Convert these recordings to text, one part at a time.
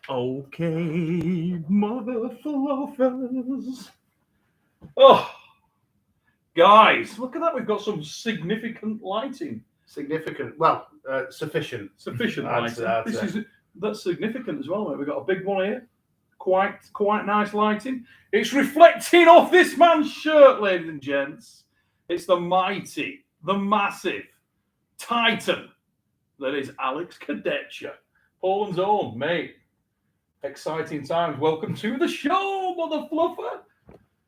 Okay, mother loafers. Oh, guys, look at that. We've got some significant lighting. Significant, well, sufficient. Sufficient lighting. That's significant as well, mate. We've got a big one here. Quite nice lighting. It's reflecting off this man's shirt, ladies and gents. It's the mighty, the massive titan that is Alex Kadechia. Poland's own, mate. Exciting times. Welcome to the show, mother fluffer.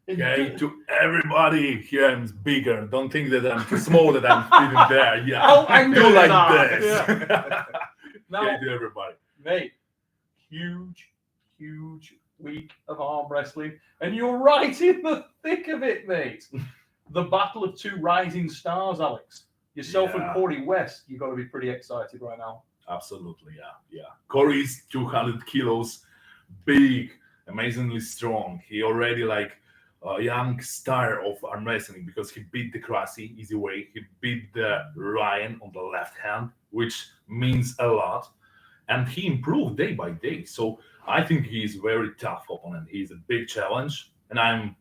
Okay, to everybody here, I'm bigger. Don't think that I'm too small, that I'm fitting there. Yeah, I do like this. Yeah. Now, okay, to everybody. Mate, huge week of arm wrestling, and you're right in the thick of it, mate. The battle of two rising stars, Alex. Yourself and Corey West. You've got to be pretty excited right now. Absolutely, yeah. Corey's 200 kilos, big, amazingly strong. He already like a young star of arm wrestling because he beat the Krasi easy way. He beat the Ryan on the left hand, which means a lot. And he improved day by day. So I think he's a very tough opponent. He's a big challenge, and I'm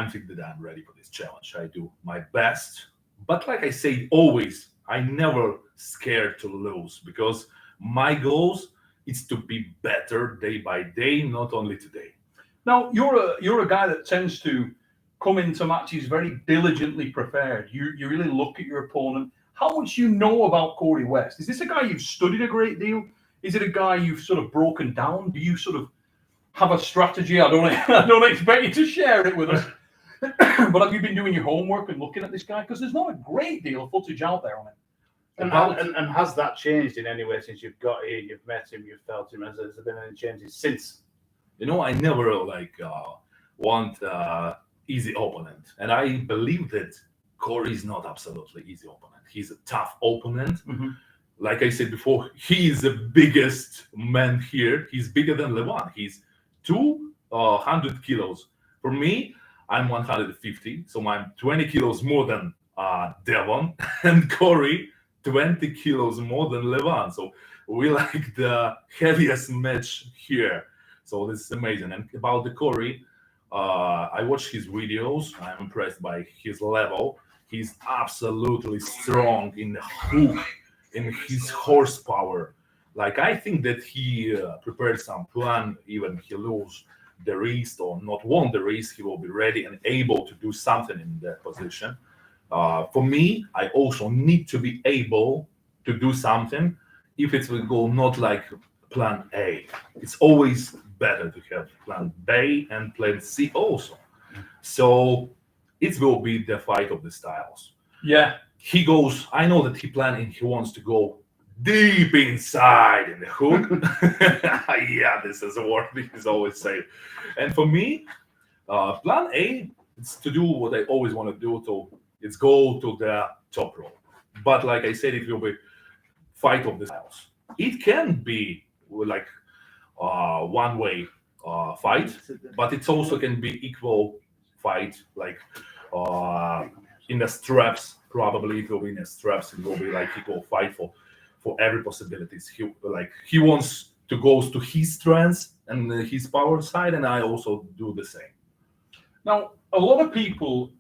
thinking that I'm ready for this challenge. I do my best. But like I say, always, I never scared to lose because my goals is to be better day by day, not only today. Now, you're a guy that tends to come into matches very diligently prepared. You really look at your opponent. How much you know about Corey West? Is this a guy you've studied a great deal? Is it a guy you've sort of broken down? Do you sort of have a strategy? I don't expect you to share it with us. But have you been doing your homework and looking at this guy? Because there's not a great deal of footage out there on him. And has that changed in any way since you've got here, you've met him, you've felt him? Has there been any changes since? You know, I never want easy opponent, and I believe that Corey is not absolutely easy opponent. He's a tough opponent. Mm-hmm. Like I said before, he is the biggest man here. He's bigger than Levan. He's 200 kilos. For me, I'm 150, so I'm 20 kilos more than Devon, and Corey 20 kilos more than Levan. So we like the heaviest match here. So this is amazing. And about the Corey, I watched his videos. I'm impressed by his level. He's absolutely strong in the hook, in his horsepower. Like I think that he prepared some plan. Even he lose the wrist or not won the race, he will be ready and able to do something in that position. For me, I also need to be able to do something if it will go not like plan A. It's always better to have plan B and plan C also. So it will be the fight of the styles. Yeah. He goes, I know that he wants to go deep inside in the hook. Yeah, this is a word he's always saying. And for me, plan A is to do what I always want to do. It's go to the top rope. But like I said, it will be fight of the styles. It can be like one-way fight, but it also can be equal fight, like in the straps. Probably it will be in the straps. It will be like equal fight for every possibilities. He wants to go to his strengths and his power side, and I also do the same. Now, a lot of people,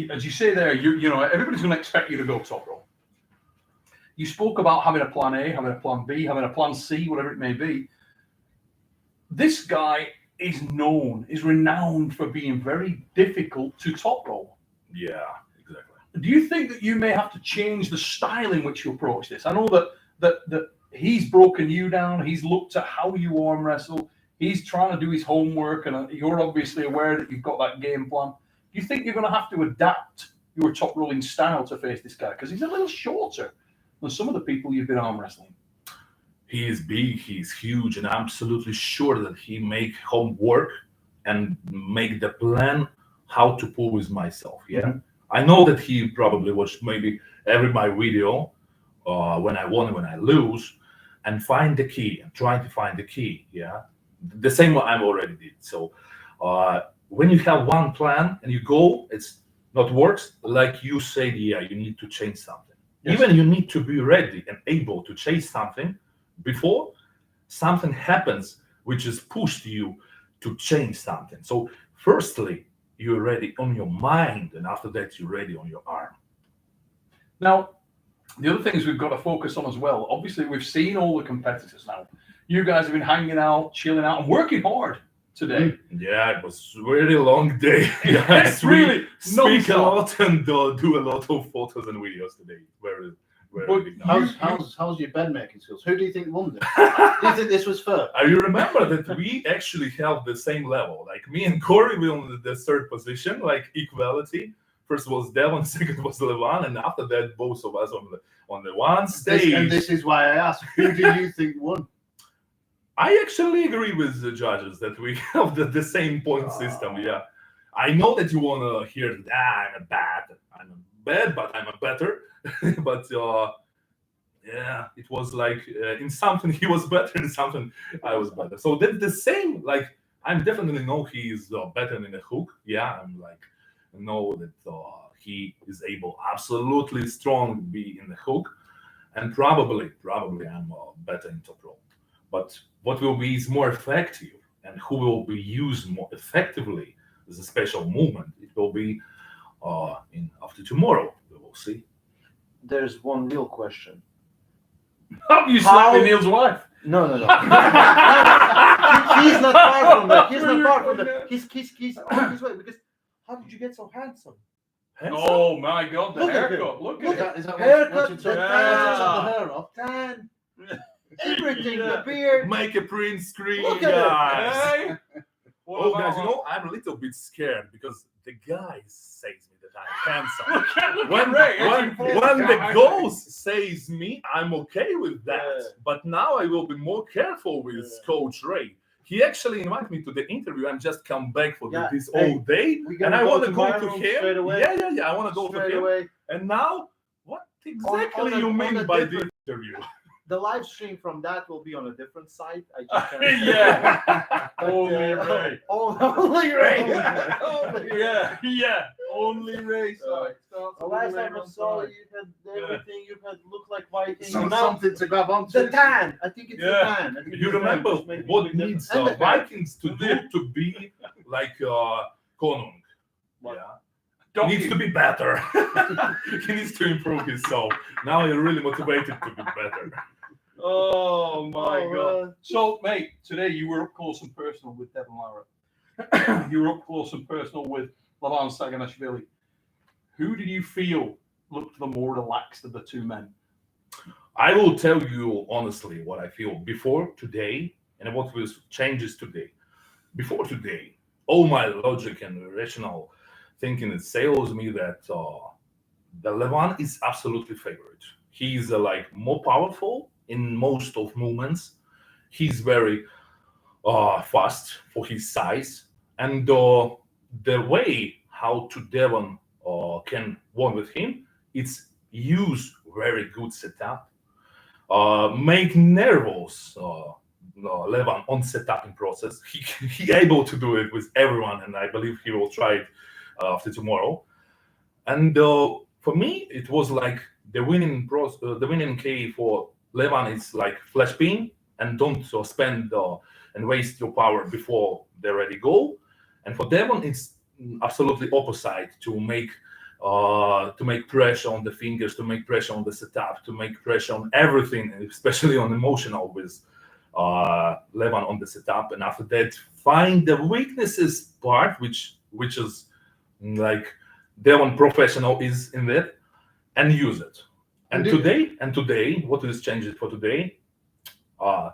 as you say there, you know, everybody's going to expect you to go top rope. You spoke about having a plan A, having a plan B, having a plan C, whatever it may be. This guy is renowned for being very difficult to top rope. Yeah, exactly. Do you think that you may have to change the style in which you approach this? I know that he's broken you down. He's looked at how you arm wrestle. He's trying to do his homework, and you're obviously aware that you've got that game plan. Do you think you're going to have to adapt your top rolling style to face this guy? Because he's a little shorter than some of the people you've been arm wrestling. He is big, he's huge, and I'm absolutely sure that he make homework and make the plan how to pull with myself. Yeah, mm-hmm. I know that he probably watched maybe every my video when I won, when I lose, and find the key and try to find the key. Yeah, the same I already did. So when you have one plan and you go, it's not works. Like you said, yeah, you need to change something. Yes. Even you need to be ready and able to change something before something happens which has pushed you to change something. So firstly, you're ready on your mind, and after that, you're ready on your arm. Now, the other things we've got to focus on as well, obviously, we've seen all the competitors now. You guys have been hanging out, chilling out, and working hard today. Yeah, it was a really long day. It's really speak a non-stop. lot and do a lot of photos and videos today. Very But big number. How's your bed making skills? Who do you think won this? Do you think this was fair? You remember that we actually held the same level. Like me and Corey, we on the third position, like equality. First was Devon, second was Levan, and after that, both of us on the one stage. And this is why I asked, who do you think won? I actually agree with the judges that we have the same point system. Yeah, I know that you want to hear that I'm a bad, but I'm a better. But yeah, it was like in something he was better, in something I was better. So that's the same. Like I'm definitely know he's better in the hook. Yeah, I'm like know that he is able absolutely strong to be in the hook, and probably I'm better in top rope. But what will be is more effective, and who will be used more effectively as a special movement, it will be after tomorrow. We will see. There's one real question. Have you slept with Neil's wife? No. He's not far from that. He's not far from that. He's on his way, because how did you get so handsome? Oh my God, the Look at haircut. Look at it. Is that Haircut, what you took? Yeah. The hair off? Tan, everything, the beard. Make a print screen, Look at it. guys. Hey. What Oh, about- guys, you know, I'm a little bit scared because the guy says me that I'm handsome. Look When, at Ray. when the ghost says me, I'm okay with that. Yeah. But now I will be more careful with Coach Ray. He actually invited me to the interview. I'm just come back for Yeah. this Hey, all day, we and gonna I go want to to go my to room him. straight away? Yeah. I want to go to Straight him. away. And now, what exactly on you a mean by different- the interview? The live stream from that will be on a different site. I just can't. Yeah. But, Only Ray. Only Ray. Yeah. Only Ray. Sorry. The last time I saw you, had everything. You had looked like Viking. Something to grab onto. The tan. I think it's Yeah. the tan. I think You it's the tan, remember which made me what look different. needs And the hair. Vikings to do to be like Konung? What? Yeah. Don't He needs you- to be better. He needs to improve himself. Now you're really motivated to be better. Oh my Oh, God. So, mate, today you were up close and personal with Devon Larratt. You were up close and personal with Levan Saginashvili. Who did you feel looked the more relaxed of the two men? I will tell you honestly what I feel before today and what was changes today. Before today, all my logic and rational thinking it tells me that the Levan is absolutely favorite. He's like more powerful in most of movements. He's very fast for his size, and the way how to Devon can win with him, it's use very good setup, make nervous Levan on setuping process. He able to do it with everyone, and I believe he will try it after tomorrow. And for me, it was like the winning key for Levan is like flash pin, and don't spend and waste your power before they ready go. And for Devon, it's absolutely opposite to make pressure on the fingers, to make pressure on the setup, to make pressure on everything, especially on emotional with Levan on the setup. And after that, find the weaknesses part, which is like Devon professional is in that, and use it. And today, what is changed for today?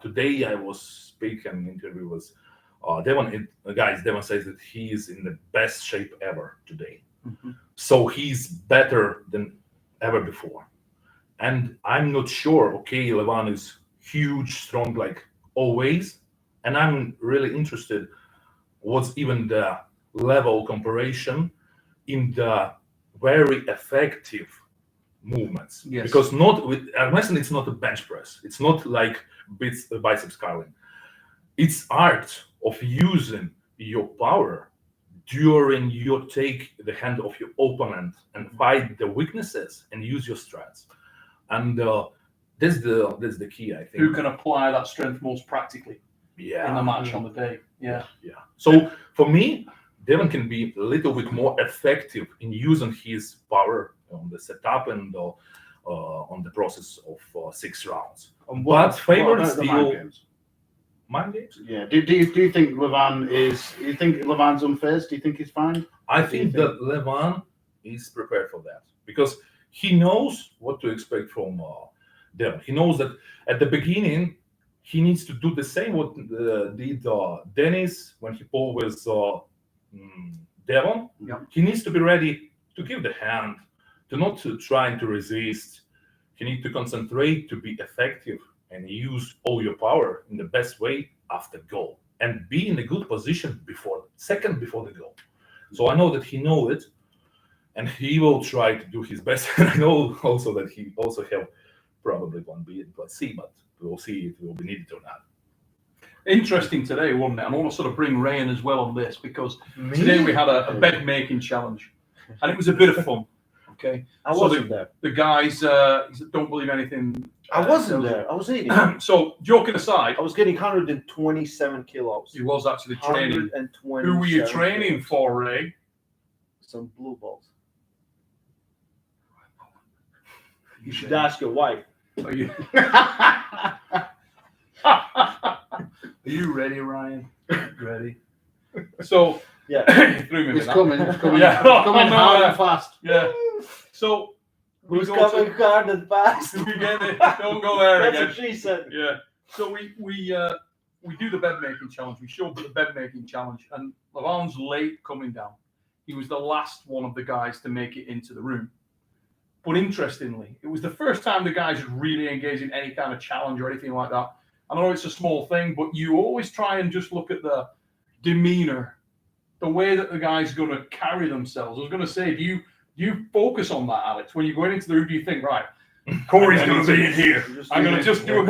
Today I was speaking interview was Devon. Devon says that he is in the best shape ever today. Mm-hmm. So he's better than ever before. And I'm not sure. Okay, Levan is huge, strong, like always. And I'm really interested. What's even the level comparison in the very effective movements? Yes. Because not with armwrestling, it's not a bench press. It's not like biceps curling. It's art of using your power during you take the hand of your opponent and fight the weaknesses and use your strengths. And that's the key, I think. Who can apply that strength most practically? Yeah. in the match on the day. Yeah. Yeah. So for me, Devon can be a little bit more effective in using his power on the setup and on the process of 6 rounds. And But favored about the mind still games? mind games. Yeah. Do you think Levan is? You think Levan's unfazed? Do you think he's fine? I What do you think that Levan is prepared for that because he knows what to expect from Devon. He knows that at the beginning he needs to do the same what did Dennis when he fought with Devon. Yeah. He needs to be ready to give the hand, to not to trying to resist. You need to concentrate to be effective and use all your power in the best way after goal and be in a good position before the goal. So I know that he knows it and he will try to do his best. And I know also that he also have probably plan B and plan C, but we'll see if it will be needed or not. Interesting today, wasn't it? And I want to sort of bring Ray in as well on this because Me? today we had a bed making challenge and it was a bit of fun. Okay. I So wasn't there. The guys don't believe anything. I wasn't there. I was eating. So joking aside, I was getting 127 kilos. he was actually training. 127 Who were you training kilos. for, Ray? Some blue balls. You should ask your wife. Are you, are you ready, Ryan? Ready? So Yeah. you threw me It's with that. coming. It's coming. Yeah. It's coming No, hard yeah. and fast. Yeah. So we Who's go coming hard and fast? to, we get it. Don't go there That's again. what she said. Yeah. So we do the bed making challenge. We show up at the bed making challenge, and Levan's late coming down. He was the last one of the guys to make it into the room. But interestingly, it was the first time the guys had really engaged in any kind of challenge or anything like that. I know it's a small thing, but you always try and just look at the demeanor, the way that the guy's going to carry themselves. I was going to say, do you focus on that, Alex? When you're going into the room, do you think, right, Corey's going to be in here. I'm going to just do a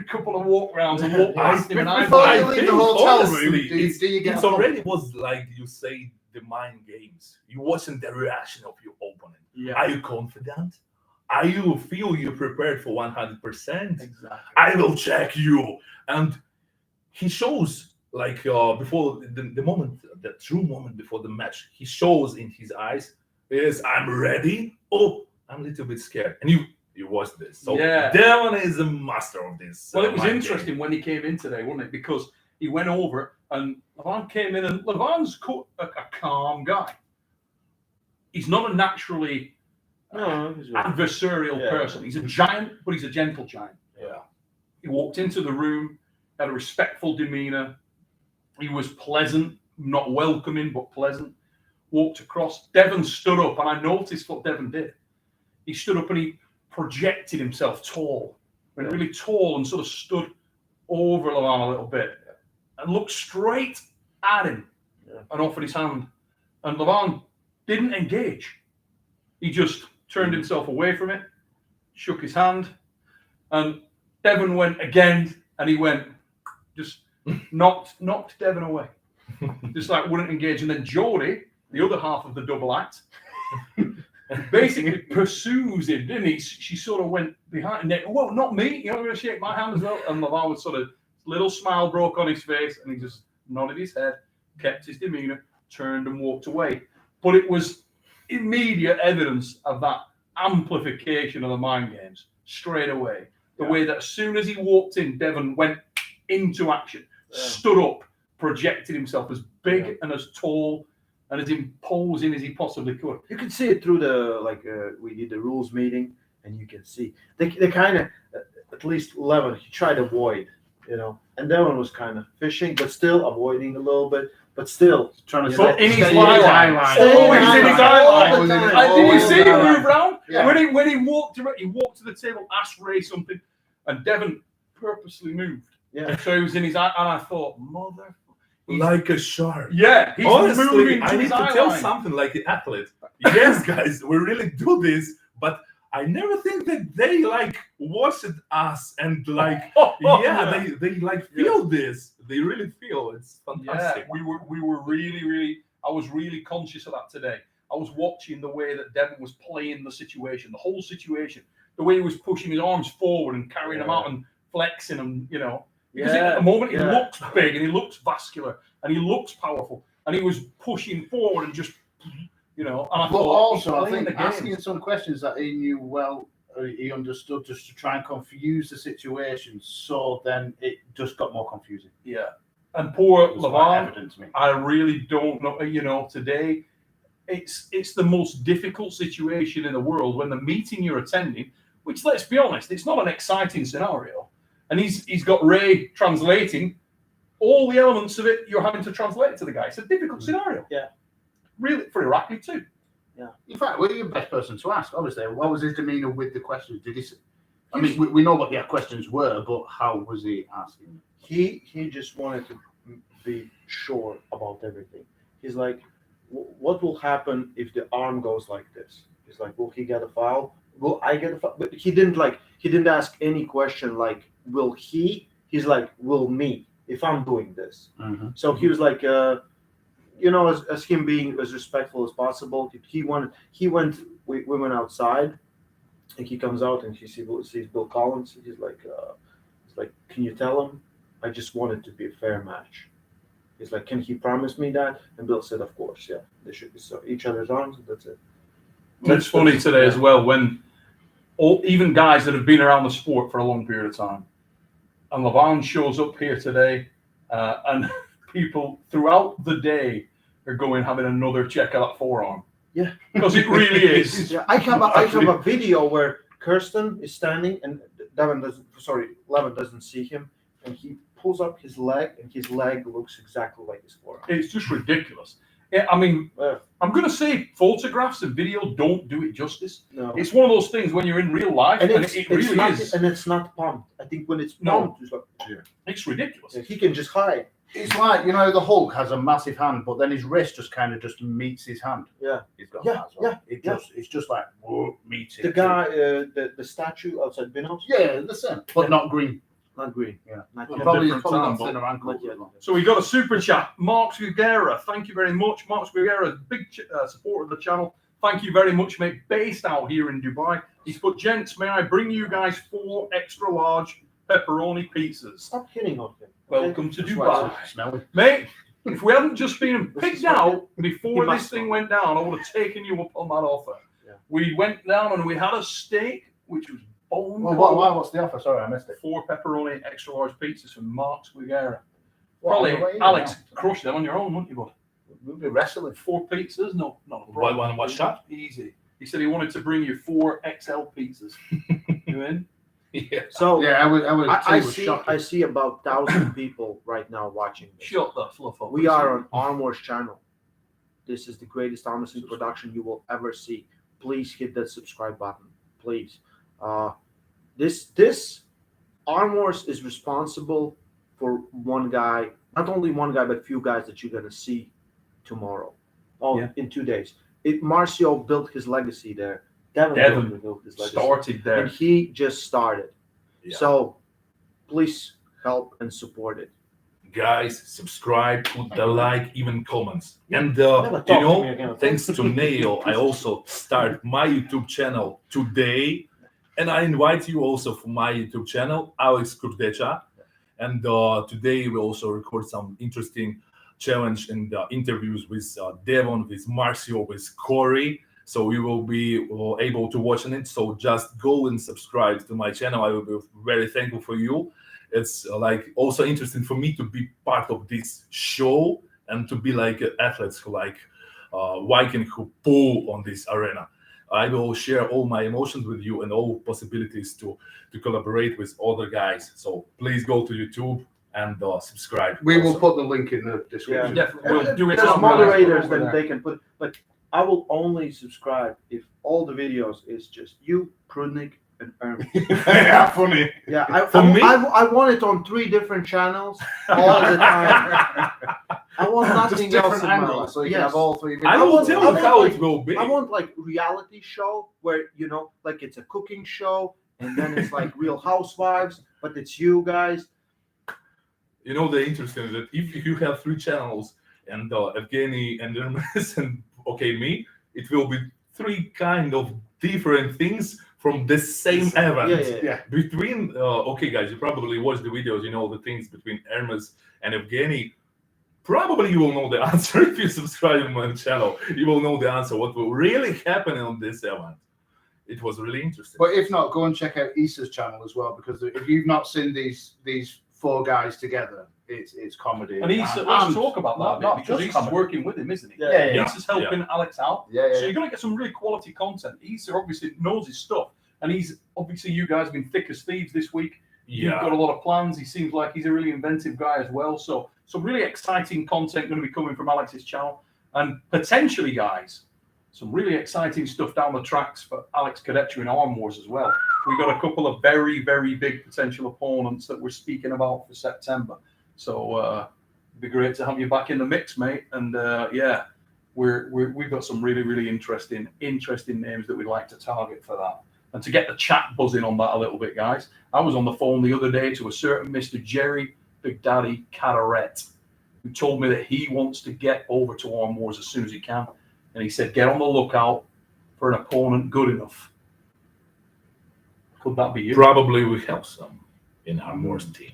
couple of walk rounds and walk past him, and Before you I'm leave the hotel room, honestly, do you get it's already was like you say the mind games. You watching the reaction of your opponent. yeah, Are you confident? Are you feel you're prepared for 100%? exactly. I will check you. And he shows like before the moment, the true moment before the match, he shows in his eyes is I'm ready. Oh, I'm a little bit scared. And you watch this. So Yeah. Devon is a master of this. Well, it was mind interesting when he came in today, wasn't it? Because he went over and Levan came in, and Levan's a calm guy. He's not a naturally No, he's right. adversarial Yeah. person. He's a giant, but he's a gentle giant. Yeah. He walked into the room, had a respectful demeanor. He was pleasant, not welcoming, but pleasant. Walked across. Devon stood up, and I noticed what Devon did. He stood up and he projected himself tall, went really tall, and sort of stood over Levan a little bit and looked straight at him and offered his hand. And Levan didn't engage. He just turned himself away from it, shook his hand, and Devon went again, and he went, just knocked Devon away. Just like wouldn't engage. And then Jody, the other half of the double act, basically pursues him, didn't he? She sort of went behind him. Well, not me. You're not going to shake my hand as well. And Levan was sort of, little smile broke on his face, and he just nodded his head, kept his demeanor, turned and walked away. But it was immediate evidence of that amplification of the mind games straight away. The way that as soon as he walked in, Devon went into action, stood up, projected himself as big and as tall and as imposing as he possibly could. You can see it through we did the rules meeting, and you can see they kind of, at least Levan, he tried to avoid, and Devon was kind of fishing, but still avoiding a little bit, but still Trying to Yeah, set in his stay eye line. line. Always in his eye line. Always in his- And did you always see in him his eye move round? Yeah. When he walked to the table, asked Ray something, and Devon purposely moved. Yeah. So he was in his eye, and I thought, mother. Like a shark. Yeah, he's Honestly, moving to I need his to eye tell line. something like an athlete. Yes, guys, we really do this, but I never think that they like watch it us and like they like feel this. They really feel it's Yeah, fantastic. we were really. I was really conscious of that today. I was watching the way that Devon was playing the situation, the whole situation, the way he was pushing his arms forward and carrying them out and flexing them, Because at the moment he yeah. looks big and he looks vascular and he looks powerful and he was pushing forward and just, and I But thought, also, I he's playing think the asking games. some questions that he knew well, he understood, just to try and confuse the situation. So then it just got more confusing. Yeah. And poor It was quite Levan, evident to me. I really don't know. Today, it's the most difficult situation in the world when the meeting you're attending, which, let's be honest, it's not an exciting scenario. And he's got Ray translating all the elements of it. You're having to translate to the guy. It's a difficult scenario. Yeah. Really, for Iraqi too. In fact, we're the best person to ask. Obviously, what was his demeanor with the questions? Did he? I mean, we know what the questions were, but how was he asking? He just wanted to be sure about everything. He's like, what will happen if the arm goes like this? He's like, will he get a foul? Will I get a foul? But he didn't ask any question like, will he? He's like, will me if I'm doing this? Mm-hmm. So he was like, as him being as respectful as possible. We went outside, and he comes out and he sees Bill Collins. He's like, can you tell him? I just want it to be a fair match. He's like, can he promise me that? And Bill said, of course, yeah. They should be so each other's arms, and that's it. It's funny today as well when even guys that have been around the sport for a long period of time, and Levan shows up here today, and people throughout the day are going having another check of that forearm. Yeah, because it really is. Yeah, I have a video where Kirsten is standing and Levan doesn't see him, and he pulls up his leg, and his leg looks exactly like his forearm. It's just ridiculous. Yeah, I mean, I'm going to say photographs and video don't do it justice. No, It's one of those things when you're in real life, and it really is. And it's not pumped. I think when it's pumped, it's like, It's ridiculous. he can just hide. It's like, the Hulk has a massive hand, but then his wrist just kind of just meets his hand. Yeah. He's got Yeah, that as well. yeah, It's just like, whoa, meets it. The guy, the statue outside Binos, Yeah, the same, but not green. not green. Yeah. Not Well, yet. probably different got time, but thinner ankles not yet. as well. So we got a super chat. Mark Gugera, thank you very much. Mark Gugera, big supporter of the channel. Thank you very much, mate. Based out here in Dubai. He's put, gents, may I bring you guys 4 extra large pepperoni pizzas? Stop hitting on him. Welcome to That's why Dubai. it's so smelly. Mate, if we hadn't just been picked out before He this must thing have. went down, I would have taken you up on that offer. Yeah. We went down and we had a steak, which was bone Well, cold. what's the offer? Sorry, I missed it. 4 pepperoni extra large pizzas from Mark Gugera. What, Probably, what are you Alex, now? crush them on your own, wouldn't you, bud? We'll be wrestling. 4 pizzas? No, not a Buy problem. one, one shot? Easy. He said he wanted to bring you 4 XL pizzas. You in? Yeah. So Yeah, I would I say it was see shocking. I see about 1,000 people right now watching this. Shut the fluff up. We are on Arm Wars channel. This is the greatest arm wrestling production you will ever see. Please hit that subscribe button. Please. This Arm Wars is responsible for one guy, not only one guy, but few guys that you're gonna see tomorrow. In 2 days. Marcio built his legacy there. Devon built his legacy. Started there. And he just started. Yeah. So please help and support it. Guys, subscribe, put the like, even comments. And Never talk to me again. thanks to Neil, I also start my YouTube channel today. And I invite you also for my YouTube channel, Alex Kadechia. And today we also record some interesting challenge and interviews with Devon, with Marcio, with Corey. So we will be able to watch on it. So just go and subscribe to my channel. I will be very thankful for you. It's also interesting for me to be part of this show and to be like athletes who Viking who pull on this arena. I will share all my emotions with you and all possibilities to collaborate with other guys. So please go to YouTube and subscribe. We will also. put the link in the description. Definitely. We'll do it. There's on moderators over that there. they can put, but I will only subscribe if all the videos is just you, Prudnik, and Ermin. Yeah, funny. Yeah, me? I want it on 3 different channels all the time. I want nothing Just else different in my angles, life. so you Yes. can have all 3 videos. I will want- tell I you want how like- it will be. I want like reality show where like it's a cooking show and then it's like Real Housewives, but it's you guys. You know, the interesting is that if you have 3 channels and Evgeny and Hermes and me, it will be 3 kind of different things from the same event. Yeah. Between, okay, guys, you probably watched the videos, you know the things between Hermes and Evgeny. Probably you will know the answer if you subscribe to my channel. You will know the answer, what will really happen on this event. It was really interesting. But if not, go and check out Issa's channel as well, because if you've not seen these 4 guys together, it's comedy. And Issa, let's talk about that a bit, not because just Issa's comedy. working with him, isn't he? Yeah. Issa's helping Alex out. Yeah. So you're going to get some really quality content. Issa obviously knows his stuff. And he's obviously, you guys have been thick as thieves this week. You've got a lot of plans. He seems like he's a really inventive guy as well. So some really exciting content going to be coming from Alex's channel. And potentially, guys, some really exciting stuff down the tracks for Alex Kadechia in Arm Wars as well. We've got a couple of very, very big potential opponents that we're speaking about for September. So it'd be great to have you back in the mix, mate. And yeah, we've got some really, really interesting names that we'd like to target for that. And to get the chat buzzing on that a little bit, guys, I was on the phone the other day to a certain Mr. Jerry Big Daddy Caderet, who told me that he wants to get over to Arm Wars as soon as he can. And he said, get on the lookout for an opponent good enough. Could that be you? Probably we have some in Arm Wars team,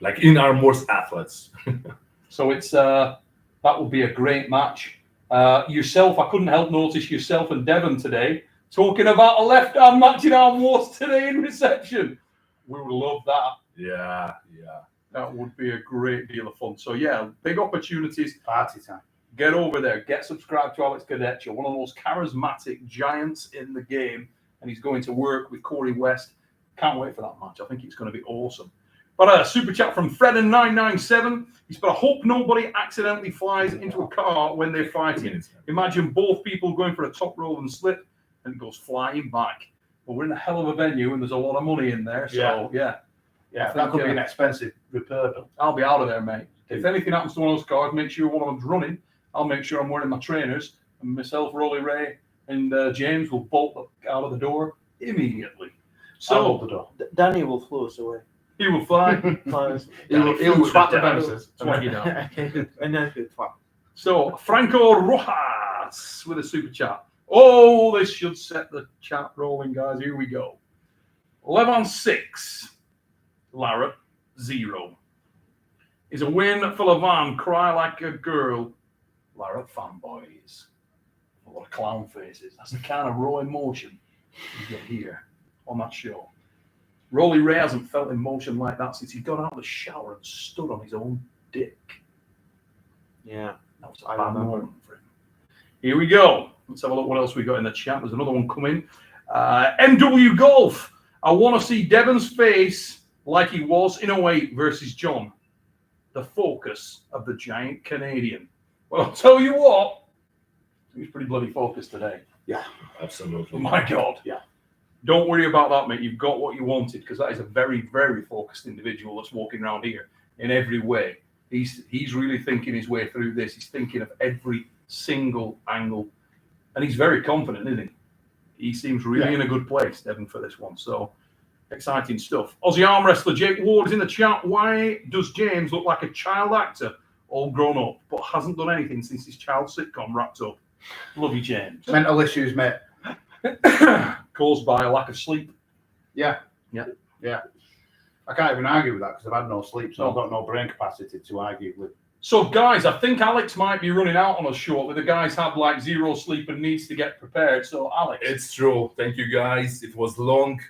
like in Arm Wars athletes. So it's that would be a great match. Yourself, I couldn't help notice yourself and Devon today talking about a left-arm match in Arm Wars today in reception. We would love that. Yeah. That would be a great deal of fun. So yeah, big opportunities. Party time. Get over there. Get subscribed to Alex Kadechia, one of the most charismatic giants in the game. And he's going to work with Corey West. Can't wait for that match. I think it's going to be awesome. But a super chat from Fred997. He's put, I hope nobody accidentally flies into a car when they're fighting. Imagine both people going for a top roll and slip and it goes flying back. But we're in a hell of a venue and there's a lot of money in there. So yeah. That could be an expensive repair bill. I'll be out of there, mate. If anything happens to one of those cars, make sure one of them's running. I'll make sure I'm wearing my trainers. And myself, Rolly Ray, and James will bolt out of the door immediately. So the door. Danny will flew us away. he will fly. He'll swap the bounces. Swag it out. And then he'll fly. So Franco Rojas with a super chat. Oh, this should set the chat rolling, guys. Here we go. Levan 6, Larratt 0. Is a win for Levan. Cry like a girl. Larratt fanboys. A lot of clown faces. That's the kind of raw emotion you get here on that show. Rolly Ray hasn't felt emotion like that since he got out of the shower and stood on his own dick. Yeah. That was a bad moment for him. Here we go. Let's have a look what else we got in the chat. There's another one coming. MW Golf. I want to see Devon's face like he was in 08 versus John. The focus of the giant Canadian. Well, I'll tell you what. He's pretty bloody focused today. Yeah, Absolutely. My God. Yeah. Don't worry about that, mate. You've got what you wanted, because that is a very, very focused individual that's walking around here in every way. He's really thinking his way through this. He's thinking of every single angle. And he's very confident, isn't he? He seems really in a good place, Devon, for this one. So, exciting stuff. Aussie arm wrestler Jake Ward is in the chat. Why does James look like a child actor, all grown up, but hasn't done anything since his child sitcom wrapped up? Love you, James. mental issues, mate. Caused by a lack of sleep. Yeah. I can't even argue with that because I've had no sleep, so No. I've got no brain capacity to argue with. So, guys, I think Alex might be running out on us shortly. The guys have like zero sleep and needs to get prepared. So, Alex. It's true. Thank you, guys. It was long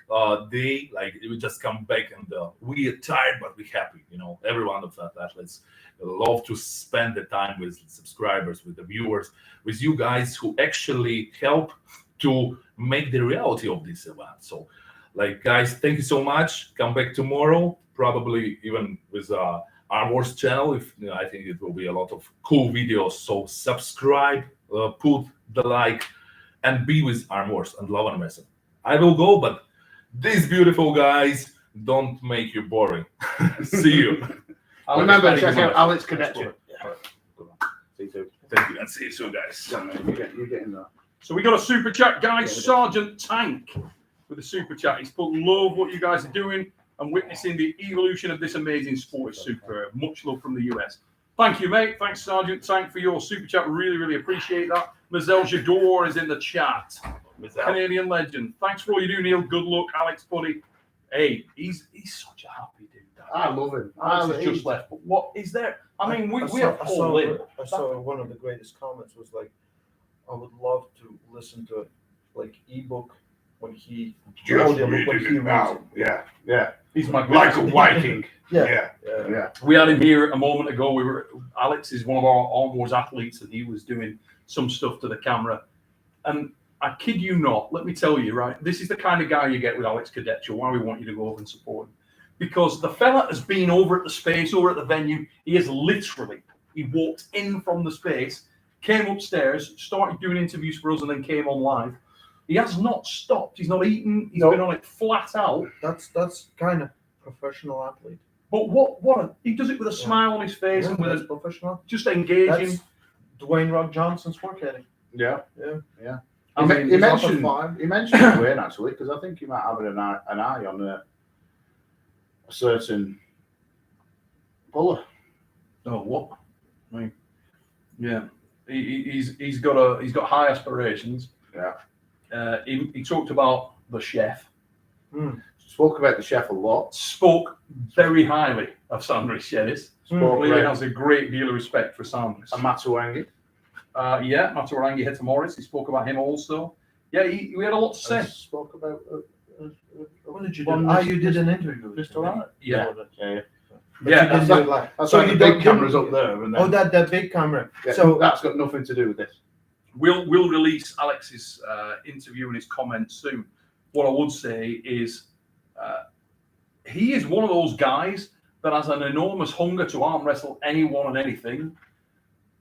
day. Like we just come back and we are tired, but we're happy. You know, every one of that athletes love to spend the time with subscribers, with the viewers, with you guys who actually help to make the reality of this event. So, like, guys, thank you so much. Come back tomorrow, probably even with Arm Wars channel. I think it will be a lot of cool videos. So subscribe, put the like, and be with Arm Wars and Love and Wrestling. I will go, but these beautiful guys don't make you boring. See you. Remember, check out Alex Kadechia. See you soon. Thank you, and see you soon, guys. You're getting that. So we got a super chat, guys. Sergeant Tank with a super chat. He's put, love what you guys are doing and witnessing the evolution of this amazing sport. Is superb. Much love from the US. Thank you, mate. Thanks, Sergeant Tank, for your super chat. Really, really appreciate that. Mazel Jador is in the chat. Canadian legend. Thanks for all you do, Neil. Good luck, Alex, buddy. Hey, he's such a happy dude. I love him. Alex has just left. But what is there? I mean, we have Paul Lynn. I saw one of the greatest comments was like, I would love to listen to it like ebook when he Yeah. He's my Like a Viking. Yeah. We had him here a moment ago. Alex is one of our Arm Wars athletes, and he was doing some stuff to the camera. And I kid you not, let me tell you, right? This is the kind of guy you get with Alex Kadechia. Why we want you to go over and support him. Because the fella has been over at the space, over at the venue. He walked in from the space, came upstairs, started doing interviews for us, and then came on live. He has not stopped. He's not eaten. He's been on it flat out. That's kind of professional athlete. But he does it with a smile on his face and with professional. just engaging. That's Dwayne Rock Johnson's work ethic. Yeah. I mean, He mentioned Dwayne actually, because I think he might have an eye on a certain puller. Oh, what? I mean, yeah, he's got high aspirations. Yeah. He talked about the chef. Spoke about the chef a lot. Spoke very highly of Sandris Sheddis. Clearly about- has a great deal of respect for Sandris. And Matuangi. Maturangi Hitamoris. He spoke about him also. Yeah, we had a lot to say. Spoke about. When did you do it? You did an interview with Mr. Larratt. Yeah. That's That's like the big cameras up there. And then, that big camera. yeah, So that's got nothing to do with this. We'll release Alex's interview and his comments soon. What I would say is he is one of those guys that has an enormous hunger to arm wrestle anyone and anything,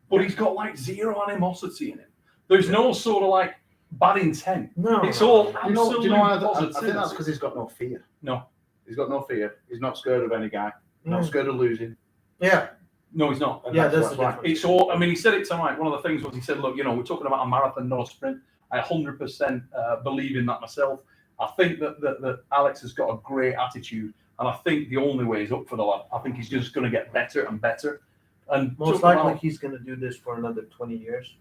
but he's got like zero animosity in him. There's no sort of like bad intent. No, It's all Do you know why? I positive. think that's because he's got no fear. No. He's got no fear. He's not scared of any guy. Not scared of losing. Yeah. No, he's not. And Yeah, that's what's the why. difference. It's all. I mean, he said it tonight. One of the things was he said, "Look, we're talking about a marathon, not a sprint." I 100% believe in that myself. I think that Alex has got a great attitude, and I think the only way is up for the lad. I think he's just going to get better and better. And Most likely he's going to do this for another 20 years.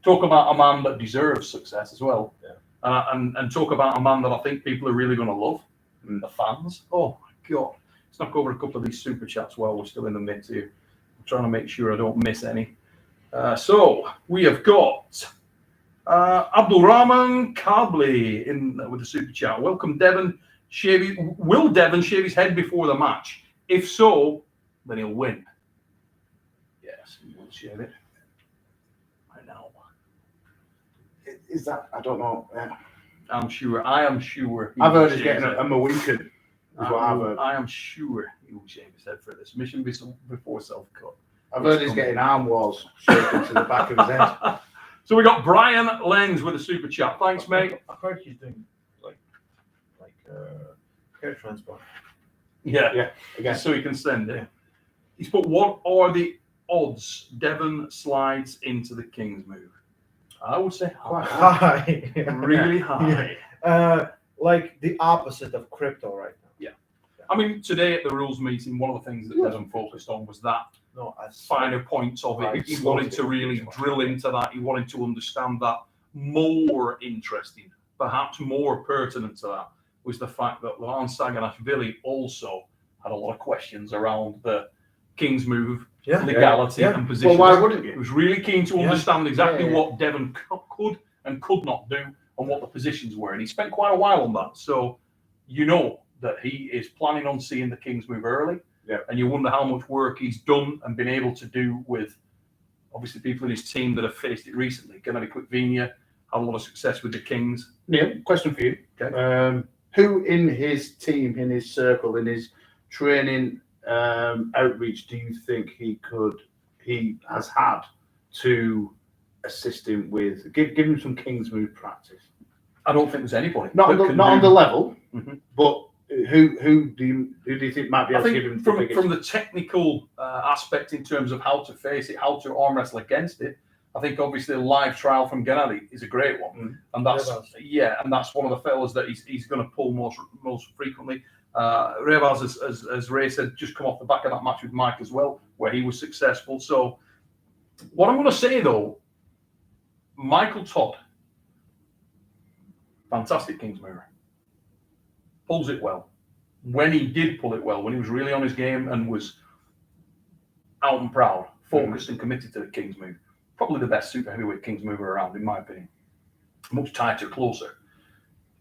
talk about a man that deserves success as well. Yeah. And talk about a man that I think people are really going to love, the fans. Oh my God. Let's knock over a couple of these super chats while we're still in the mix here. I'm trying to make sure I don't miss any. So we have got Abdul Rahman Kabli in with the super chat. Welcome, Devon. Will Devon shave his head before the match? If so, then he'll win. Yes, he will shave it. I know. Is that? I don't know. Yeah. I'm sure. I am sure. I've heard he's getting a Mohican. Is what I've heard. I am sure he will shave his head for this mission before self-cut. I've heard he's getting arm walls shaved to the back of his head. So we got Brian Lenz with a super chat. Thanks, mate. I heard he's doing like hair transplant. Yeah. Again. So he can send it. He's put, what are the odds Devon slides into the King's move? I would say high. High. Really high. Like the opposite of crypto right now. Yeah. I mean, today at the rules meeting, one of the things that Devon focused on was that finer points of it. He wanted to really drill into that. He wanted to understand that. More interesting, perhaps more pertinent to that, was the fact that LEVAN SAGINASHVILI also had a lot of questions around the King's move, legality and position. Well, why wouldn't you? He was really keen to understand exactly what Devon could and could not do and what the positions were. And he spent quite a while on that. So you know that he is planning on seeing the King's move early. Yeah. And you wonder how much work he's done and been able to do with, obviously, people in his team that have faced it recently. Gennady Quitvina had a lot of success with the Kings. Neil, question for you. Okay. Who in his team, in his circle, in his training outreach, do you think he has had to assist him with, give him some King's move practice? I don't think there's anybody. Not on the level, Mhm. but who do you think might be I able to give think him the biggest? from the technical aspect in terms of how to face it, how to arm wrestle against it, I think obviously a live trial from Gennady is a great one, and that's and that's one of the fellas that he's going to pull most frequently. Revaz, as Ray said, just come off the back of that match with Mike as well, where he was successful. So what I'm going to say though, Michael Todd Fantastic King's mover. Pulls it well. When he did pull it well, when he was really on his game and was out and proud, focused and committed to the King's move, probably the best super heavyweight King's mover around, in my opinion. Much tighter, closer.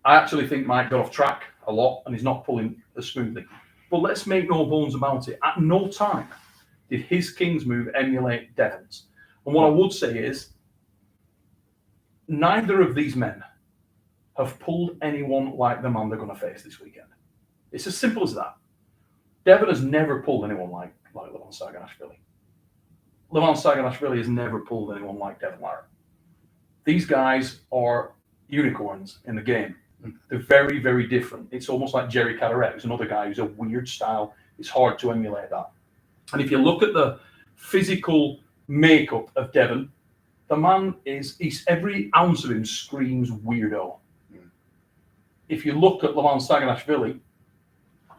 I actually think Mike got off track a lot and he's not pulling as smoothly. But let's make no bones about it. At no time did his King's move emulate Devon's. And what I would say is, neither of these men have pulled anyone like the man they're going to face this weekend. It's as simple as that. Devon has never pulled anyone like Levan Saginashvili. Levan Saginashvili has never pulled anyone like Devon Larratt. These guys are unicorns in the game. They're very, very different. It's almost like Jerry Caderet, who's another guy who's a weird style. It's hard to emulate that. And if you look at the physical makeup of Devon, the man he's every ounce of him screams weirdo. If you look at Levan Saginashvili,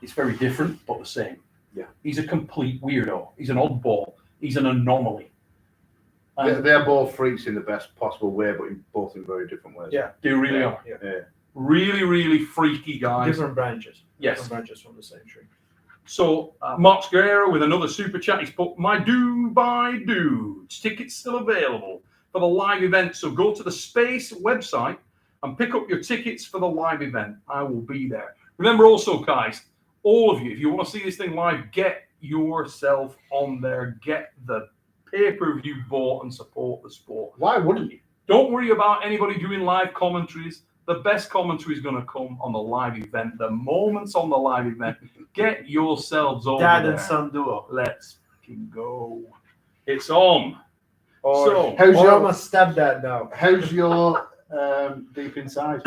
it's very different, but the same. Yeah. He's a complete weirdo. He's an oddball. He's an anomaly. They're both freaks in the best possible way, but both in very different ways. Yeah. They really are. Yeah. Really, really freaky guys. Different branches. Yes. Different branches from the same tree. So, Mark Guerrero with another super chat. He's put, my Dubai dudes, tickets still available for the live event. So go to the Space website and pick up your tickets for the live event. I will be there. Remember also, guys, all of you, if you want to see this thing live, get yourself on there. Get the pay-per-view bought and support the sport. Why wouldn't you? Don't worry about anybody doing live commentaries. The best commentary is going to come on the live event. The moments on the live event. Get yourselves over Dad there. and son duo. Let's fucking go. It's on. Or, So, How's or your- I'm a stepdad now. How's your deep inside?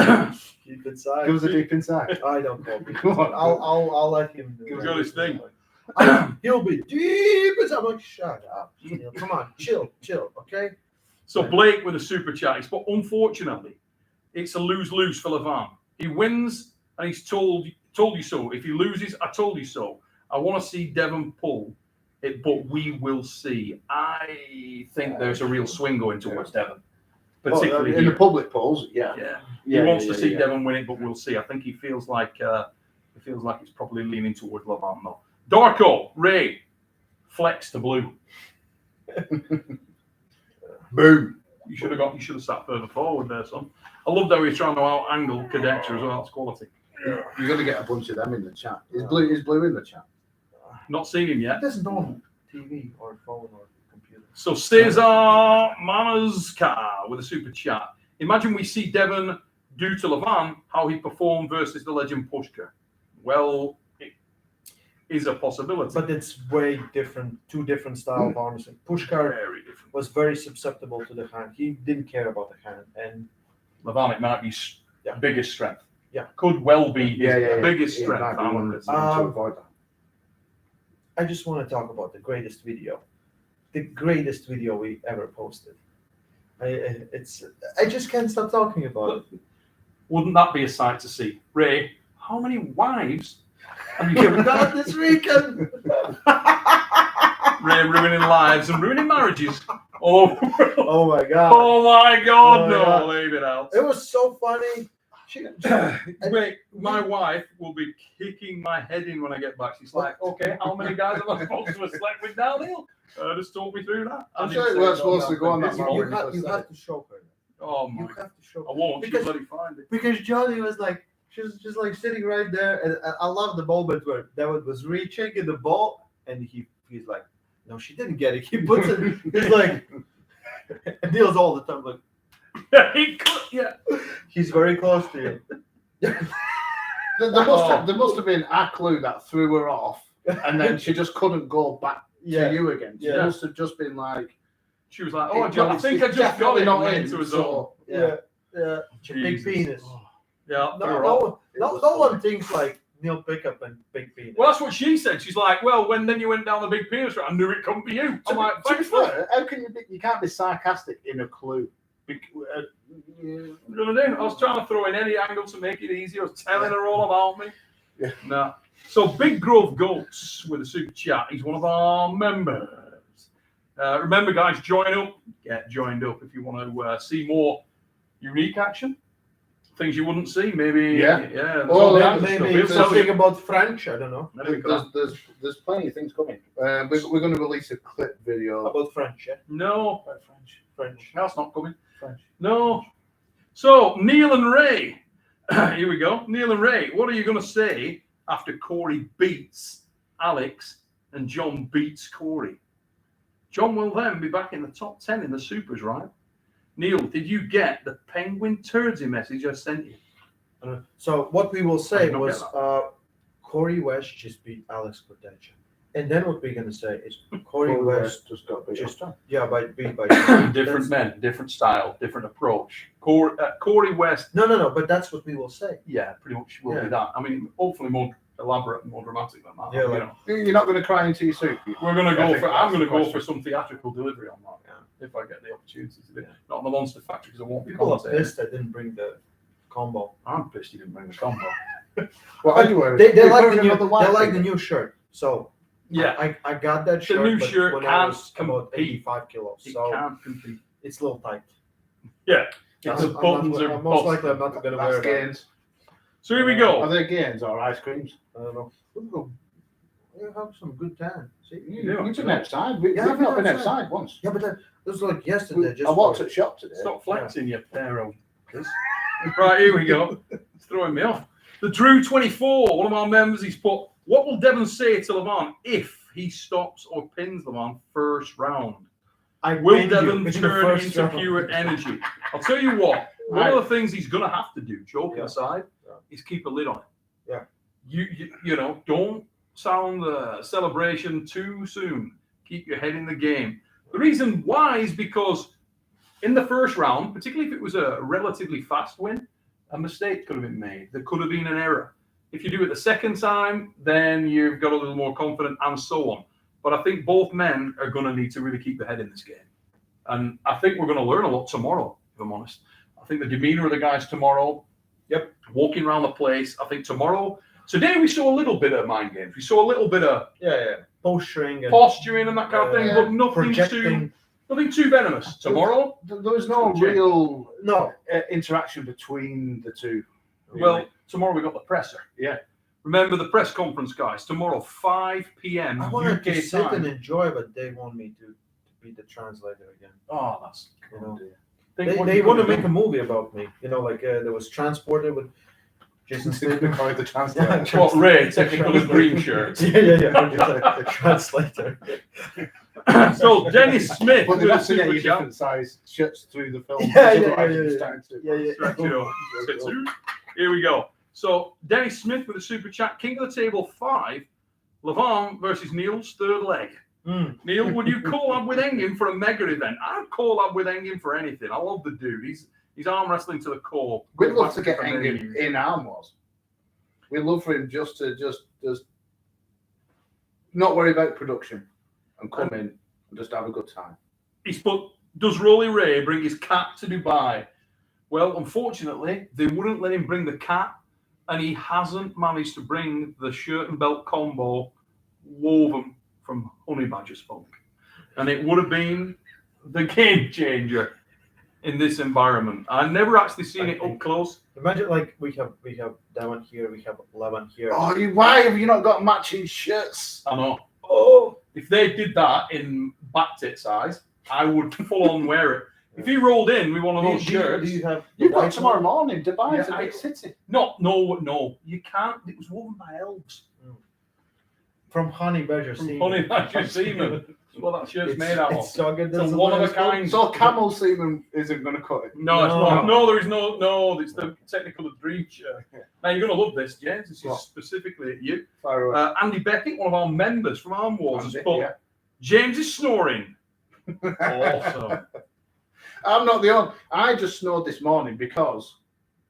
Keep inside. Give us a deep inside. I don't know. Come on. I'll let him do He's it. got his thing. He'll be deep inside. I'm like, shut up. Neil. Come on, chill, okay? So Blake with a super chat. He's put, unfortunately, it's a lose-lose for Levan. He wins and he's told you so. If he loses, I told you so. I want to see Devon pull it, but we will see. I think there's a real swing going towards Devon. Particularly in the here. public polls, yeah. He wants to see Devon win it, but we'll see. I think he feels like it's probably leaning towards Levan though. Darko, Ray, flex to blue. Boom. You should have sat further forward there, son. I loved how he was trying to out-angle Kadechia as well. That's quality. You're going to get a bunch of them in the chat. Is Blue in the chat? Not seen him yet. There's no TV or phone or computer. So Cesar Manazka with a super chat. Imagine we see Devon do to Levan how he performed versus the legend Pushka. Well, it is a possibility. But it's way different, two different style of arms. Pushkar Very different. was very susceptible to the hand. He didn't care about the hand. And Levan, it might be biggest strength. Yeah. Could well be his biggest It strength. might be I one would- that's to avoid that. I just want to talk about the greatest video. The greatest video we ever posted. I just can't stop talking about it. Wouldn't that be a sight to see? Ray, how many wives have you given that this weekend? Ray ruining lives and ruining marriages. Oh, Oh my god. oh my God, Oh my no, God. leave it out. It was so funny. Wait, my wife will be kicking my head in when I get back. She's like, okay, how many guys am I supposed to have slept with now, Neil? Just talk me through that. I'm I sure didn't it say was supposed to go on that It's long. You wrong. have to show her. Oh You my, have to show I her. won't. She'll Because- bloody find it. Because Johnny was like, she was just like sitting right there, and I love the moment where David was reaching in the ball, and he's like, no, she didn't get it. He puts it. He's like, and Neil's all the time like, Yeah. he's very close to you. There must have been a clue that threw her off, and then she just couldn't go back Yeah. to you again. She Yeah. must have just been like, She was like, oh, I think I just got it into a zone. Yeah. Big Jesus. penis. Yeah. No one thinks like Neil Pickup and big penis. Well, that's what she said. She's like, well, then you went down the big penis route, I knew it come to you. I'm like, to be thanks for it. fair, how can you can't be sarcastic in a clue. What you gonna do? I was trying to throw in any angle to make it easy. I was telling her all about me. Yeah. No. So Big Grove Goats with a super chat. He's one of our members. Remember, guys, join up. Get joined up if you want to see more unique action. things you wouldn't see. Maybe. Yeah. Yeah. there's Well, all that kinds of stuff. Maybe He'll tell something you. about French. I don't know. Let me look at that. There's plenty of things coming. We're going to release a clip video. About French, yeah. No, French. that's not coming. French. No. So Neil and Ray, here we go. Neil and Ray, what are you going to say after Corey beats Alex and John beats Corey? John will then be back in the top 10 in the supers, right? Neil, did you get the Penguin Turdsy message I sent you? So what we will I say don't was get Corey West just beat Alex Kadechia. And then what we're going to say is Corey West just got beat. just beat by Different men, different style, different approach. Corey West, No, but that's what we will say. yeah, pretty much will be Yeah. that. I mean, hopefully more elaborate and more dramatic than that. Yeah, you like- know. You're not going to cry into your soup. We're going to I go think for. that's I'm going to the go question. for some theatrical delivery on that. If I get the opportunity to do it. Yeah. Not in the Monster Factory because I won't be People are commentating. pissed I didn't bring the combo. I'm pissed you didn't bring the combo. Well, anyway, They like the new shirt. So Yeah, I got that The shirt. new but shirt when I can't was about compete. 85 kilos. it So can't compete. it's a little tight. Yeah, I'm- the I'm not- buttons are I'm most likely I'm busted. not going to that's wear that. gains. So here we Are go. they gains or ice creams? I don't know. Ooh, you have some good tan. See? You've been outside. We've Yeah, not I've been been outside. outside once. Yeah, but that was like yesterday. Just I walked for- at shop today. Stop flexing, you pair of. Right, here we go. It's throwing me off. The Drew 24, one of our members, he's put, what will Devon say to Levan if he stops or pins Levan first round? I Will pinned you Devon in the turn first into round. pure energy? I'll tell you what, one of the things he's going to have to do, joking Yeah. aside, Yeah. is keep a lid on it. Yeah. You know, don't sound the celebration too soon. Keep your head in the game. The reason why is because in the first round, particularly if it was a relatively fast win, a mistake could have been made. There could have been an error. If you do it the second time, then you've got a little more confident and so on. But I think both men are going to need to really keep their head in this game. And I think we're going to learn a lot tomorrow, if I'm honest. I think the demeanor of the guys tomorrow, walking around the place, I think tomorrow, today we saw a little bit of mind games. We saw a little bit of Posturing and posturing and that kind of thing, but projecting. nothing too venomous. Tomorrow, There was no It's gonna change. real No, interaction between the two. really. well, tomorrow we got the presser. Yeah. Remember the press conference, guys. Tomorrow, 5 p.m. I wanted to UK sit time. and enjoy, but they want me to be the translator again. Oh, that's. You know, Think what they you want to could've make a movie about me. You know, like there was Transporter with Jason Statham. the translator. done. What Ray, technical green shirts. Yeah. I'm just like the translator. So Dennis Smith But with they a have to get super you chat. different size shirts through the film. Yeah, Otherwise yeah. it's starting to- Yeah. Right, you know, Tetsu. Here we go. So Dennis Smith with a super chat. King of the Table 5. Levan versus Neil's third leg. Neil, would you collab with Engin for a mega event? I'd collab with Engin for anything. I love the dude. He's arm wrestling to the core. We'd love to get For many Engin years. in arm wars. We'd love for him just not worry about production and come in and just have a good time. He's put, does Rolly Ray bring his cat to Dubai? Well, unfortunately, they wouldn't let him bring the cat, and he hasn't managed to bring the shirt and belt combo woven from Honey Badger Spunk. And it would have been the game changer in this environment. I've never actually seen it up close. Imagine like we have Devon here, we have Levan here. Oh, why have you not got matching shirts? I know. Oh, if they did that in back tit size, I would full on wear it. If he rolled in with one of those shirts, Do you have You've got white tomorrow one? morning. Dubai is Yeah, a big I- city. no, you can't. It was woven by elves. From Honey Badger. From Semen. Honey Badger Semen. That's what that shirt's made out of. It's so good. It's That's a the one of a last one. kind. So camel semen isn't going to cut it. No, it's No. not. No, there is no. It's the technical dream shirt. Now you're going to love this, James. This is What? specifically at you. Fire away. Andy Beckett, one of our members from Arm Wars, has Andy, put yeah. James is snoring. Awesome. I'm not the only. I just snored this morning because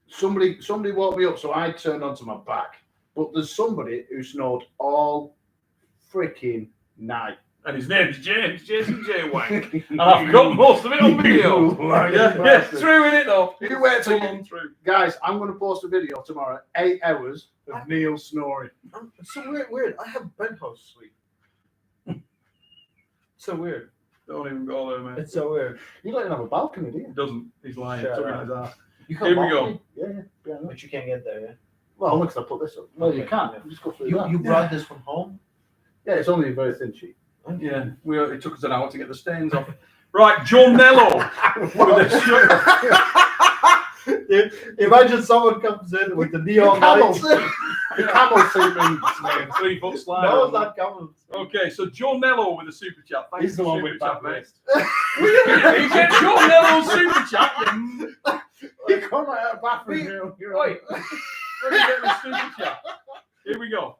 somebody woke me up, so I turned onto my back. But there's somebody who snored all freaking night. And his name's Jason J. Wank. And I've got most of it on video. Yeah, true in it though. You wait till Full you, on through. guys. I'm going to post a video tomorrow. 8 hours of Neil snoring. It's so weird. I have penthouse sleep. So weird. Don't even go there, man. It's so weird. You don't even have a balcony, do you? He doesn't. He's lying. Shut Took it up. in his ass. You Here we walk go. me. Yeah, yeah. But you can't get there, yeah? Well, unless I put this up. Well, you Okay. can't. You just go through that. You brought this from home? Yeah, it's only a very thin sheet. Yeah, it took us an hour to get the stains off. Right, John Nello. with the Imagine someone comes in with the neon lights. The camel suit means 3-foot slide. No, it's not camels. Okay, so John Nello with the super chat. Thanks He's the for one super with chat, bad mate. wrist. You get John Nello super chat. You come out of the bathroom here. Wait, let me get this super chat. Here we go.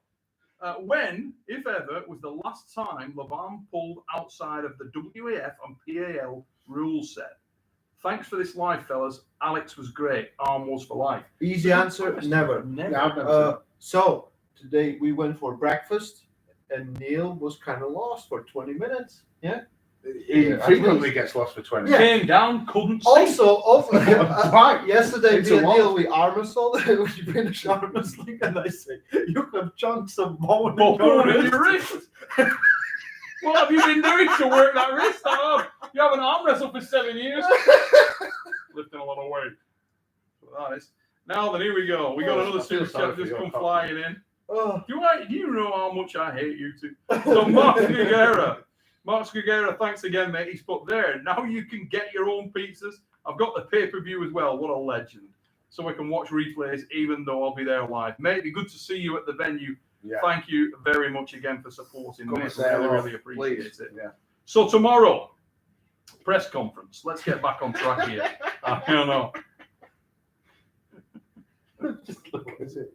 When, if ever, was the last time LEVAN pulled outside of the WAF and PAL rule set? Thanks for this live, fellas. Alex was great. Arm was for life. Easy answer, never. Never. Yeah, I've never So today we went for breakfast, and Neil was kind of lost for 20 minutes. Yeah. He At frequently least. gets lost for 20. Yeah. Came down, couldn't see. Also, yesterday It's me a and lot. Neil we arm wrestled. We finished arm wrestling, and I say, "You have chunks of bone in Bone your in your wrist." wrist. What have you been doing to work that wrist that hard? You haven't arm wrestled for 7 years. Lifting a lot of weight. That is. Now then, here we go. We got another I feel super sorry chat for just your come cock. flying in. Oh, Do you know how much I hate you two? So Mark Gugera, thanks again, mate. He's put there. Now you can get your own pizzas. I've got the pay-per-view as well. What a legend. So I can watch replays even though I'll be there live. Mate, it'd be good to see you at the venue. Yeah. Thank you very much again for supporting Come me. and say Really, hello, really appreciate please. it. Yeah. So tomorrow, press conference. Let's get back on track here. I don't know. Just look at it.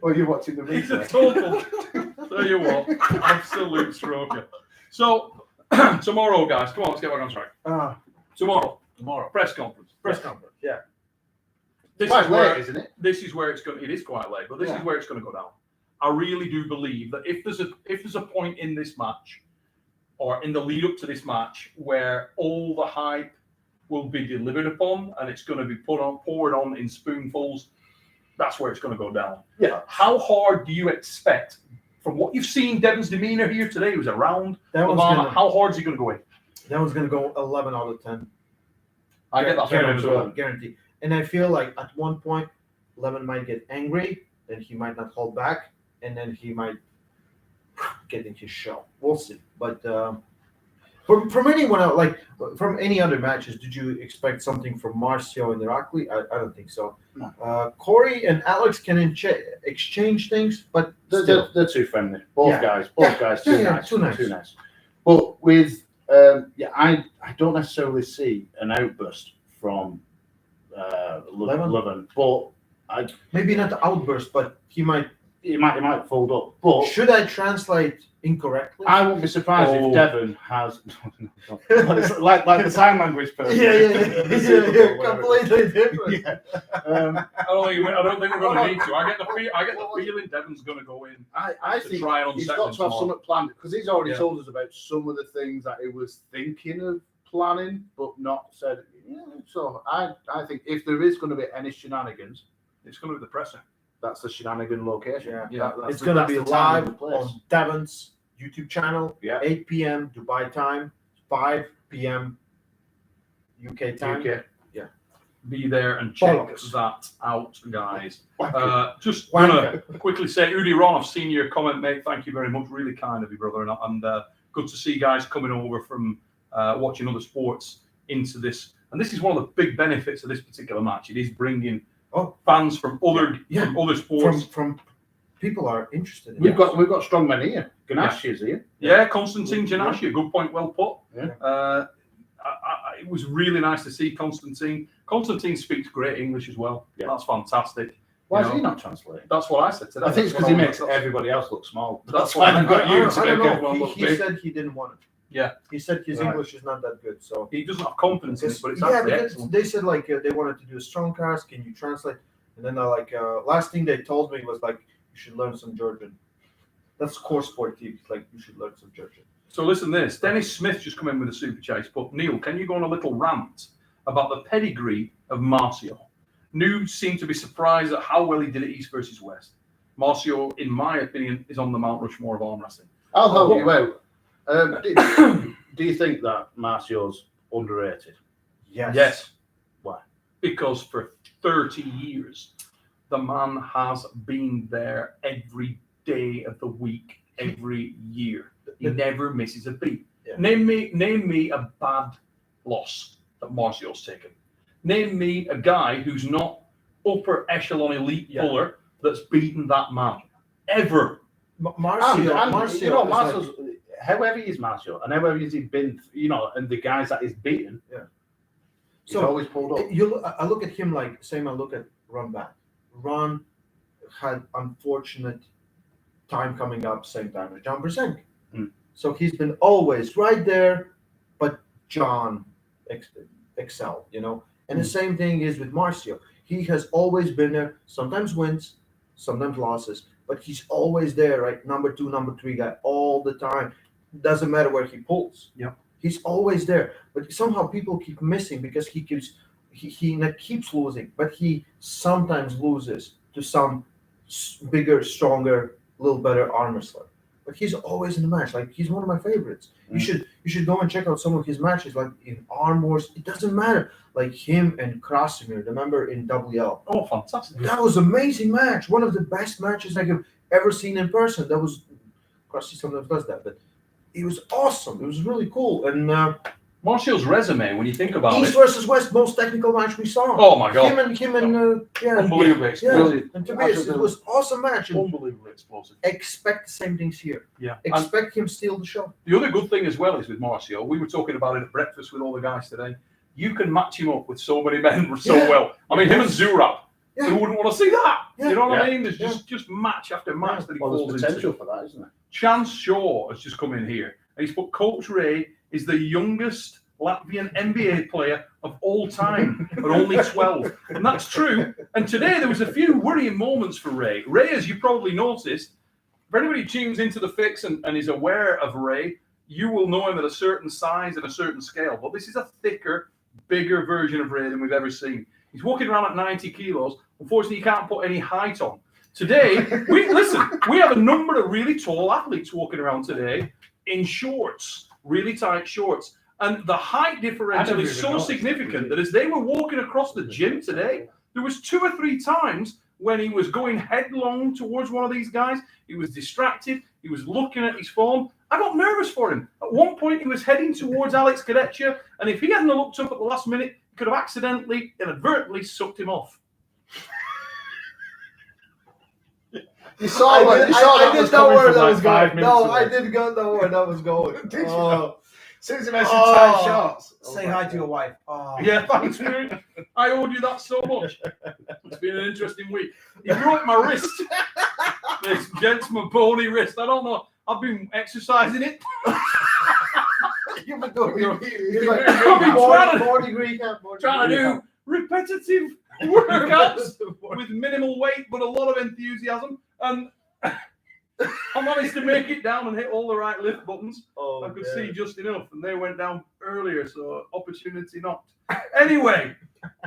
Oh, you're watching the He's a replay. total. Tell you what, absolute stroker. So tomorrow, guys, come on, let's get back on track. Tomorrow, press conference. press conference. Yeah. This Quite is where late, isn't it? this is where it's going. It is quite late, but this is where it's going to go down. I really do believe that if there's a point in this match, or in the lead up to this match, where all the hype will be delivered upon and it's going to be poured on in spoonfuls, that's where it's going to go down. Yeah. How hard do you expect, from what you've seen, Devon's demeanor here today? He was around. That one's LEVAN, gonna, how hard is he going to go in? that one's gonna go 11 out of 10. I get that feeling as well. Guarantee. And I feel like at one point, Levin might get angry, then he might not hold back, and then he might get into his shell. We'll see. But from anyone else, like from any other matches, did you expect something from Marcio and Irakli? I don't think so. No. Corey and Alex can exchange things, but still. They're too friendly. Both Yeah. guys. Yeah, Nice. too nice. But with I don't necessarily see an outburst from Levin, but Maybe not the outburst, but he might. he might fold up. But Should I translate incorrectly? I won't be surprised Oh. if Devon has like the sign language person. The Super Bowl, whatever. completely different. Yeah. I don't think we're going to need to. I get the feeling Devon's going to go in I to think try and he's unset got them to have tomorrow. something planned because he's already Yeah. told us about some of the things that he was thinking of planning, but not said. Yeah, so I think if there is going to be any shenanigans, It's going to be the presser. that's the shenanigan location. Yeah. It's going to be that's the time live and the place. on Devon's YouTube channel, Yeah. 8 p.m. Dubai time, 5 p.m. UK time. UK. Be there and check Bollocks. that out, guys. Wanker. Just want to quickly say, Udi Ron, I've seen your comment, mate. Thank you very much. Really kind of you, brother. And good to see guys coming over from watching other sports into this. And this is one of the big benefits of this particular match. It is bringing fans from other sports. From people are interested in We've it. got strong men here. Ganache is here. Yeah, Konstantin Janashia, good point, well put. Yeah. It was really nice to see Konstantin. Konstantin speaks great English as well. Yeah. That's fantastic. Why You is he know, not translating? That's what I said today. I think it's That's because he what makes that's- everybody else look small. That's why what they've got you I to don't make know. everyone look He big. said he didn't want it. Yeah. He said his Right. English is not that good. So He doesn't have confidence in it, but it's yeah, actually because excellent. they said like they wanted to do a strong cast. Can you translate? And then last thing they told me was like you should learn some Georgian. That's core sport teams. Like you should learn some Georgian. So listen to this. Dennis Smith just come in with a super chase. But Neil, can you go on a little rant about the pedigree of Marcio? New seemed to be surprised at how well he did at East versus West. Marcio, in my opinion, is on the Mount Rushmore of arm wrestling. I'll help you out. Do you think that Marcio's underrated? Yes. Yes. Why? because for 30 years, the man has been there every day of the week, every year. He never misses a beat. Yeah. Name me a bad loss that Marcio's taken. Name me a guy who's not upper echelon elite puller that's beaten that man ever. Marcio, you know, Marcio's, however he's Marcio and however he's been, you know, and the guys that he's beaten, he's always pulled up. I look at him like same. I look at Ron back. Ron had unfortunate time coming up same time as John Brzezinski. So he's been always right there, but John excelled, you know. And the same thing is with Marcio. He has always been there, sometimes wins, sometimes losses, but he's always there, right? Number 2, number 3 guy all the time. Doesn't matter where he pulls. Yep. He's always there. But somehow people keep missing because he keeps losing, but he sometimes loses to some bigger, stronger, little better arm wrestler. But he's always in the match. Like, he's one of my favorites. You should go and check out some of his matches, like in Arm Wars. It doesn't matter. Like him and Krasimir, remember in WL? Oh, fantastic. That was an amazing match. One of the best matches I have ever seen in person. That was, Krusty sometimes does that, but it was awesome. It was really cool. And Marcio's resume, when you think about East it. versus West, most technical match we saw. Oh my God. Him and Unbelievably explosive. And to me, it was awesome match. And Unbelievably explosive. expect the same things here. Yeah. Expect him steal the show. The other good thing as well is with Marcio, we were talking about it at breakfast with all the guys today. You can match him up with so many men so well. I mean, him and Zurab. Yeah. Who wouldn't want to see that? Yeah. You know what I Yeah. mean? There's just match after match that he Well, falls there's into. potential for that, isn't there? Chance Shaw has just come in here. And he's put Coach Ray is the youngest Latvian NBA player of all time at only 12. And that's true. And today there was a few worrying moments for Ray. Ray, as you probably noticed, if anybody tunes into the fix and is aware of Ray, you will know him at a certain size and a certain scale. But this is a thicker, bigger version of Ray than we've ever seen. He's walking around at 90 kilos. Unfortunately, you can't put any height on. Today, we have a number of really tall athletes walking around today in shorts, really tight shorts. And the height differential is so significant that as they were walking across the gym today, there was 2 or 3 times when he was going headlong towards one of these guys. He was distracted. He was looking at his phone. I got nervous for him. At one point, he was heading towards Alex Kadechia, and if he hadn't looked up at the last minute, he could have accidentally, inadvertently sucked him off. You saw I didn't know where that was going. No, I did. didn't know where that was going. Did you? Oh. As soon as you mentioned tight Oh. shorts. Say hi to your wife. Oh. Yeah, thanks, mate. I owed you that so much. It's been an interesting week. He broke my wrist. This gents, my bony wrist. I don't know. I've been exercising it. You've been doing You're like I've been more degree trying to do repetitive workouts with minimal weight but a lot of enthusiasm. And I managed to make it down and hit all the right lift buttons. Oh, I could see just enough, and they went down earlier, so opportunity knocked. Anyway,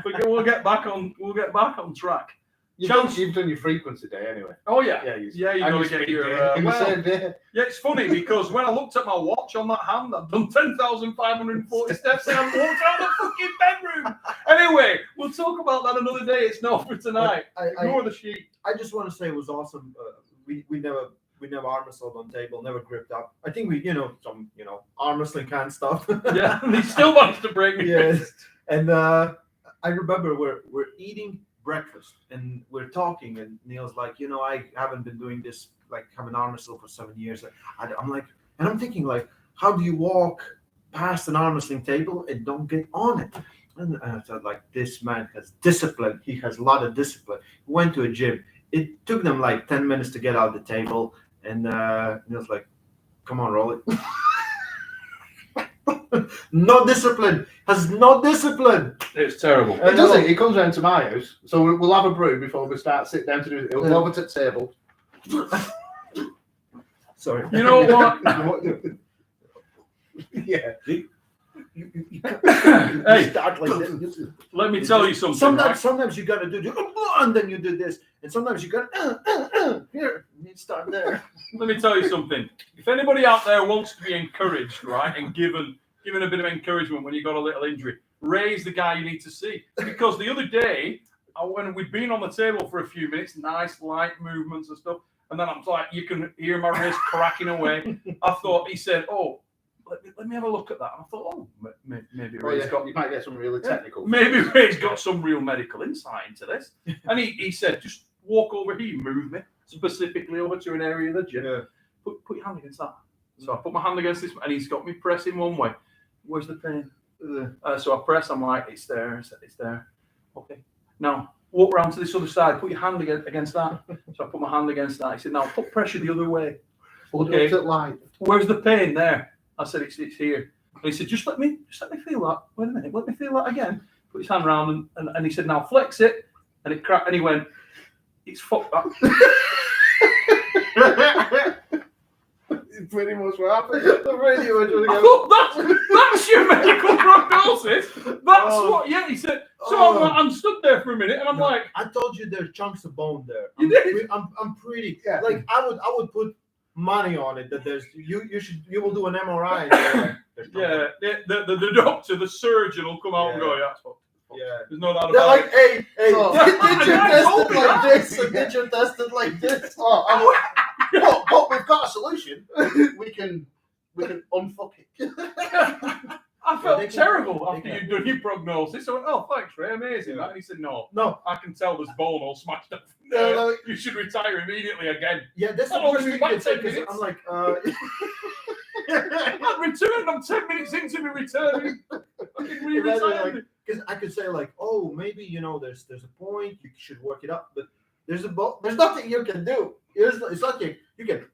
we'll get back on track. You've done your frequency day anyway. Oh yeah, Yeah, you got to get your. in the same day. Yeah, it's funny because when I looked at my watch on that hand, I've done 10,540 steps and I've walked out the fucking bedroom. Anyway, we'll talk about that another day. It's not for tonight. Ignore the sheet. I just want to say it was awesome. We never arm wrestled on table, never gripped up. I think we, some arm wrestling kind of stuff. Yeah, and he still wants to break me. Yes. And I remember we're eating breakfast and we're talking, and Neil's like, I haven't been doing this, like having arm wrestle for 7 years. I'm like, and I'm thinking like, how do you walk past an arm wrestling table and don't get on it? And I thought, like, this man has discipline. He has a lot of discipline. He went to a gym. It took them like 10 minutes to get out the table, and Neil's like, come on, roll it. No discipline. Has no discipline. It's terrible. It doesn't. He comes round to my house, so we'll have a brew before we sit down to do it. He'll go over to the table. Sorry. You know what? Yeah. Hey, Start like this. let me tell you something. right? Sometimes you gotta do and then you do this, and sometimes you gotta here. You start there. Let me tell you something. If anybody out there wants to be encouraged, right, and given a bit of encouragement when you got a little injury, Ray's the guy you need to see. Because the other day, when we'd been on the table for a few minutes, nice light movements and stuff, and then I'm like, you can hear my wrist cracking away. I thought, he said, oh, let me have a look at that. And I thought, oh, maybe Ray's got... You might get some really technical. Maybe Ray's got some real medical insight into this. And he said, just walk over here, move me specifically over to an area of the gym. Yeah. Put your hand against that. So I put my hand against this, and he's got me pressing one way. Where's the pain? So I press. I'm like, it's there. It's there. Okay. Now walk around to this other side. Put your hand against that. So I put my hand against that. He said, now put pressure the other way. Okay. Where's the pain? There. I said, it's here. And he said, just let me feel that. Wait a minute. Let me feel that again. Put his hand around, and he said, now flex it. And it cracked. And he went, it's fucked up. Pretty much what happened. The radio was really I thought, that's your medical prognosis. That's what. Yeah, he said. So I'm stood there for a minute, and I'm like, I told you there's chunks of bone there. You did? I'm pretty. Yeah. Like I would put money on it that there's you will do an MRI. Yeah, the doctor, the surgeon will come out and go, yeah, that's what. Yeah. There's no doubt They're about like, it. hey, did you test it like this? And did you test it like this? But we've got a solution. We can unfuck it. I felt terrible after you'd done your prognosis. I went, oh, thanks, Ray, amazing. And he said, no, I can tell there's bone all smashed up. No. You should retire immediately again. Yeah, that's the first thing you say, because I'm like, I've returned. I'm 10 minutes into me returning. Because I could say like, oh, maybe there's a point you should work it up, but there's nothing you can do. It's like you can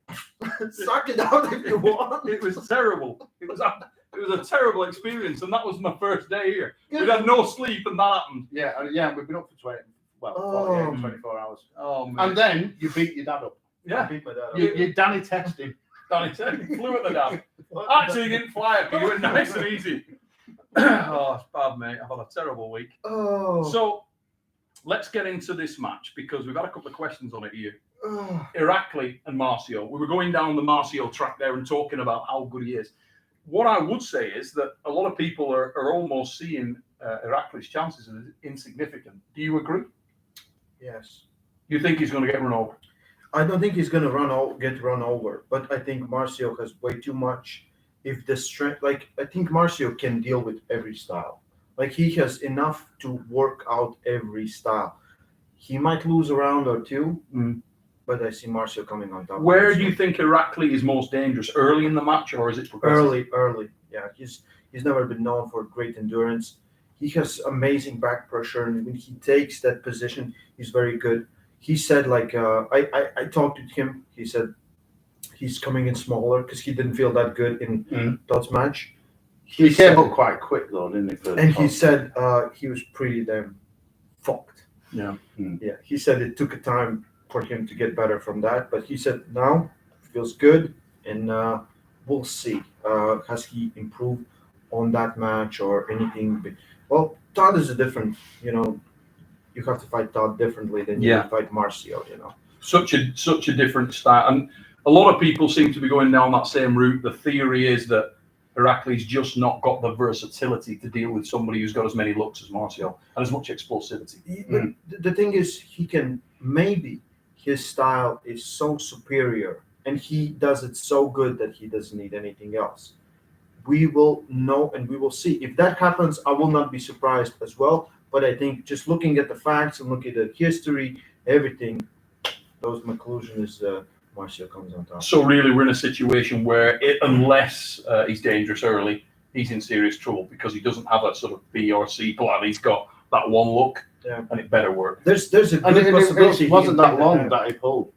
suck it out if you want. It was terrible. It was a terrible experience, and that was my first day here. We had no sleep, and that happened. Yeah, we've been up for 24 hours. Oh man! And then you beat your dad up. Yeah, I beat my dad up. You Danny texted him. Danny flew at the dad. Actually, he didn't fly at me. He went nice and easy. Oh, it's bad, mate. I've had a terrible week. Oh. So let's get into this match because we've had a couple of questions on it here. Irakli and Marcio. We were going down the Marcio track there and talking about how good he is. What I would say is that a lot of people are almost seeing Irakli's chances as insignificant. Do you agree? Yes. You think he's going to get run over? I don't think he's going to get run over, but I think Marcio has way too much. If the strength, like I think Marcio can deal with every style. Like he has enough to work out every style. He might lose a round or two, but I see Marcio coming on top. Where do you think Irakli is most dangerous? Early in the match, or is it progressive? Early. Yeah, he's never been known for great endurance. He has amazing back pressure, and when he takes that position, he's very good. He said, like, I talked to him. He said he's coming in smaller because he didn't feel that good in Todd's match. He came up quite quick, though, didn't he? And he said he was pretty damn fucked. Yeah. Yeah. He said it took a time for him to get better from that, but he said now feels good, and we'll see. Has he improved on that match or anything? Well, Todd is a different, you have to fight Todd differently than you fight Marcio, Such a different style. And a lot of people seem to be going down that same route. The theory is that Irakli's just not got the versatility to deal with somebody who's got as many looks as Marcio and as much explosivity. But the thing is, his style is so superior and he does it so good that he doesn't need anything else. We will know and we will see. If that happens, I will not be surprised as well. But I think just looking at the facts and looking at the history, everything, my conclusion is Marcio comes on top. So really, we're in a situation where, unless he's dangerous early, he's in serious trouble because he doesn't have a sort of B or C plan. He's got that one look, and it better work. There's a good possibility. It wasn't that long that he pulled.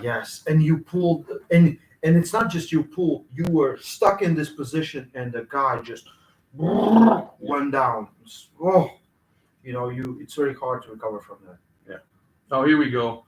Yes, and you pulled, and it's not just you pulled. You were stuck in this position, and the guy just went down. It's very hard to recover from that. Yeah. Oh, here we go.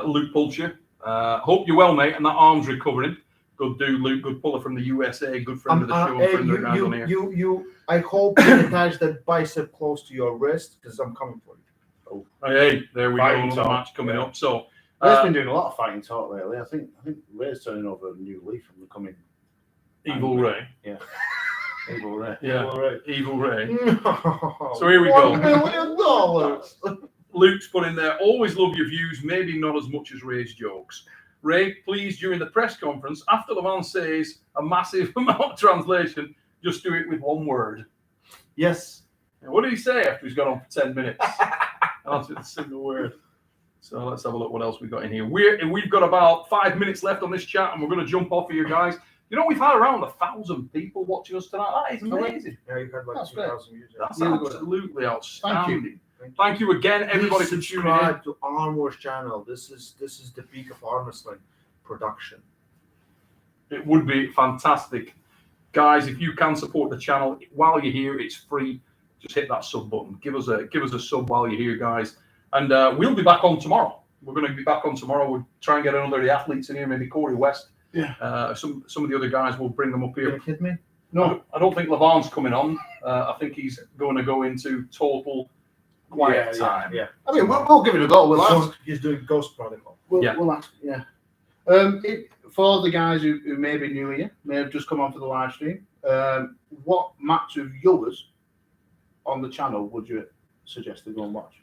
Luke Pulcher. Hope you're well, mate, and that arm's recovering. Good dude, Luke. Good puller from the USA. Good friend of the show. Friend of the guys on here. I hope you attach that bicep close to your wrist because I'm coming for you. Oh, hey, there we go. Another match coming up. So Ray's been doing a lot of fighting talk lately. I think Ray's turning over a new leaf and becoming Evil Ray. Yeah. Evil Ray. Yeah, All right. Evil Ray. No. So here we $1 go. million. Luke's put in there, always love your views, maybe not as much as Ray's jokes. Ray, please, during the press conference, after Levan says a massive amount of translation, just do it with one word. Yes. And what did he say after he's gone on for 10 minutes? Answered a single word. So let's have a look what else we've got in here. We've got about 5 minutes left on this chat, and we're going to jump off here, guys. You know, we've had around 1,000 people watching us tonight. That is amazing. Yeah, you had like That's great. 2,000 users. That's Really good. absolutely outstanding. Thank you. Thank you again, everybody, Please for tuning in. subscribe to Armwars channel. This is the peak of arm wrestling production. It would be fantastic. Guys, if you can support the channel while you're here, it's free. Just hit that sub button. Give us a sub while you're here, guys. And we'll be back on tomorrow. We're going to be back on tomorrow. We'll try and get another of the athletes in here, maybe Corey West. Yeah. Some of the other guys, we'll bring them up You here. kidding me? No, I don't think Levan's coming on. I think he's going to go into total quiet time. Yeah. I mean, we'll give it a go. We'll ask. He's doing Ghost Protocol. We'll ask. Yeah. For the guys who may be new here, may have just come on for the live stream, what match of yours on the channel would you suggest to go and watch?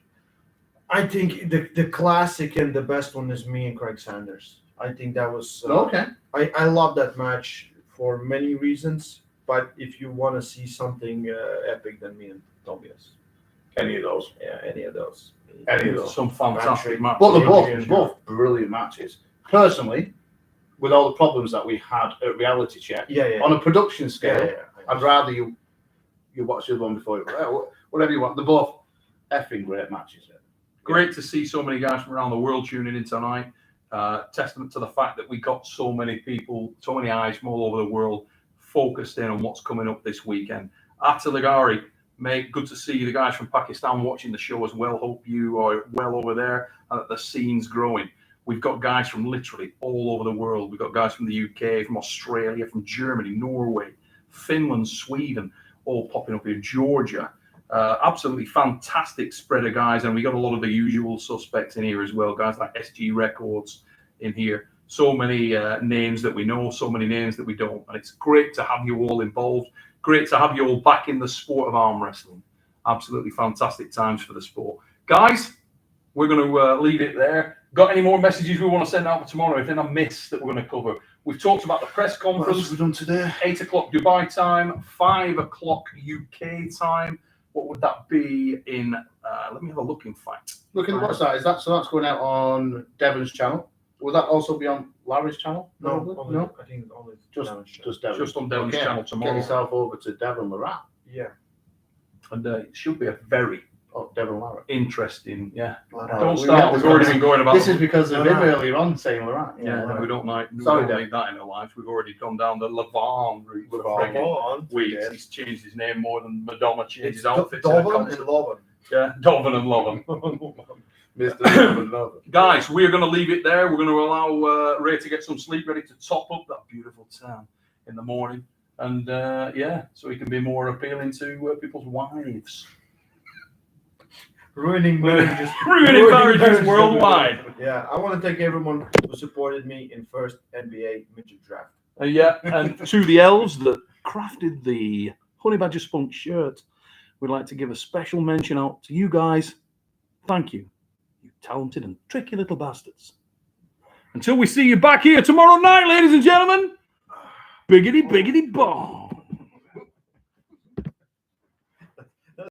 I think the classic and the best one is me and Craig Sanders. I think that was Okay. I love that match for many reasons, but if you want to see something epic, then me and Tobias. Any of those. Yeah, any of those. Any of those. Some fantastic matches. But they're Yeah. both brilliant matches. Personally, with all the problems that we had at Reality Check, Yeah. on a production scale, Yeah. I'd rather you watch the other one before whatever you want. They're both effing great matches. Great to see so many guys from around the world tuning in tonight. Testament to the fact that we got so many people, so many eyes from all over the world focused in on what's coming up this weekend. Atilagari, mate, good to see the guys from Pakistan watching the show as well. Hope you are well over there and that the scene's growing. We've got guys from literally all over the world. We've got guys from the UK, from Australia, from Germany, Norway, Finland, Sweden, all popping up here, Georgia. Absolutely fantastic spread of guys, and we got a lot of the usual suspects in here as well, guys like SG Records in here. So many names that we know, so many names that we don't, and it's great to have you all involved. Great to have you all back in the sport of arm wrestling. Absolutely fantastic times for the sport. Guys, we're going to leave it there. Got any more messages we want to send out for tomorrow? Anything I missed that we're going to cover? We've talked about the press What else conference. have we done today? 8 o'clock Dubai time, 5 o'clock UK time. What would that be in? Let me have a look, in fact. Look at what's that? That's going out on Devon's channel. Will that also be on Larry's channel? No, Probably? only, I think only Just Devon. Just on Devon's Okay. channel Get tomorrow. yourself over to Devon Larratt. Yeah. And it should be a very Devon Larratt. interesting, yeah. Larratt. Don't start, we've already been going about This is because of him Larratt. earlier on saying Larratt. yeah, no, we don't like Sorry, that in our lives. We've already gone down the Levan route for Come friggin' on. weeks. He's changed his name more than Madonna changed his outfits. in a Dovan concert. and Lovan. Yeah, Dovan and Lovan. Mr. Devon Larratt. Guys, we're going to leave it there. We're going to allow Ray to get some sleep, ready to top up that beautiful town in the morning. And so he can be more appealing to people's wives. Ruining marriages. Ruining marriages worldwide. Yeah, I want to thank everyone who supported me in first NBA midget draft. And to the elves that crafted the Honey Badger Spunk shirt, we'd like to give a special mention out to you guys. Thank you, you talented and tricky little bastards. Until we see you back here tomorrow night, ladies and gentlemen, biggity, biggity, bomb.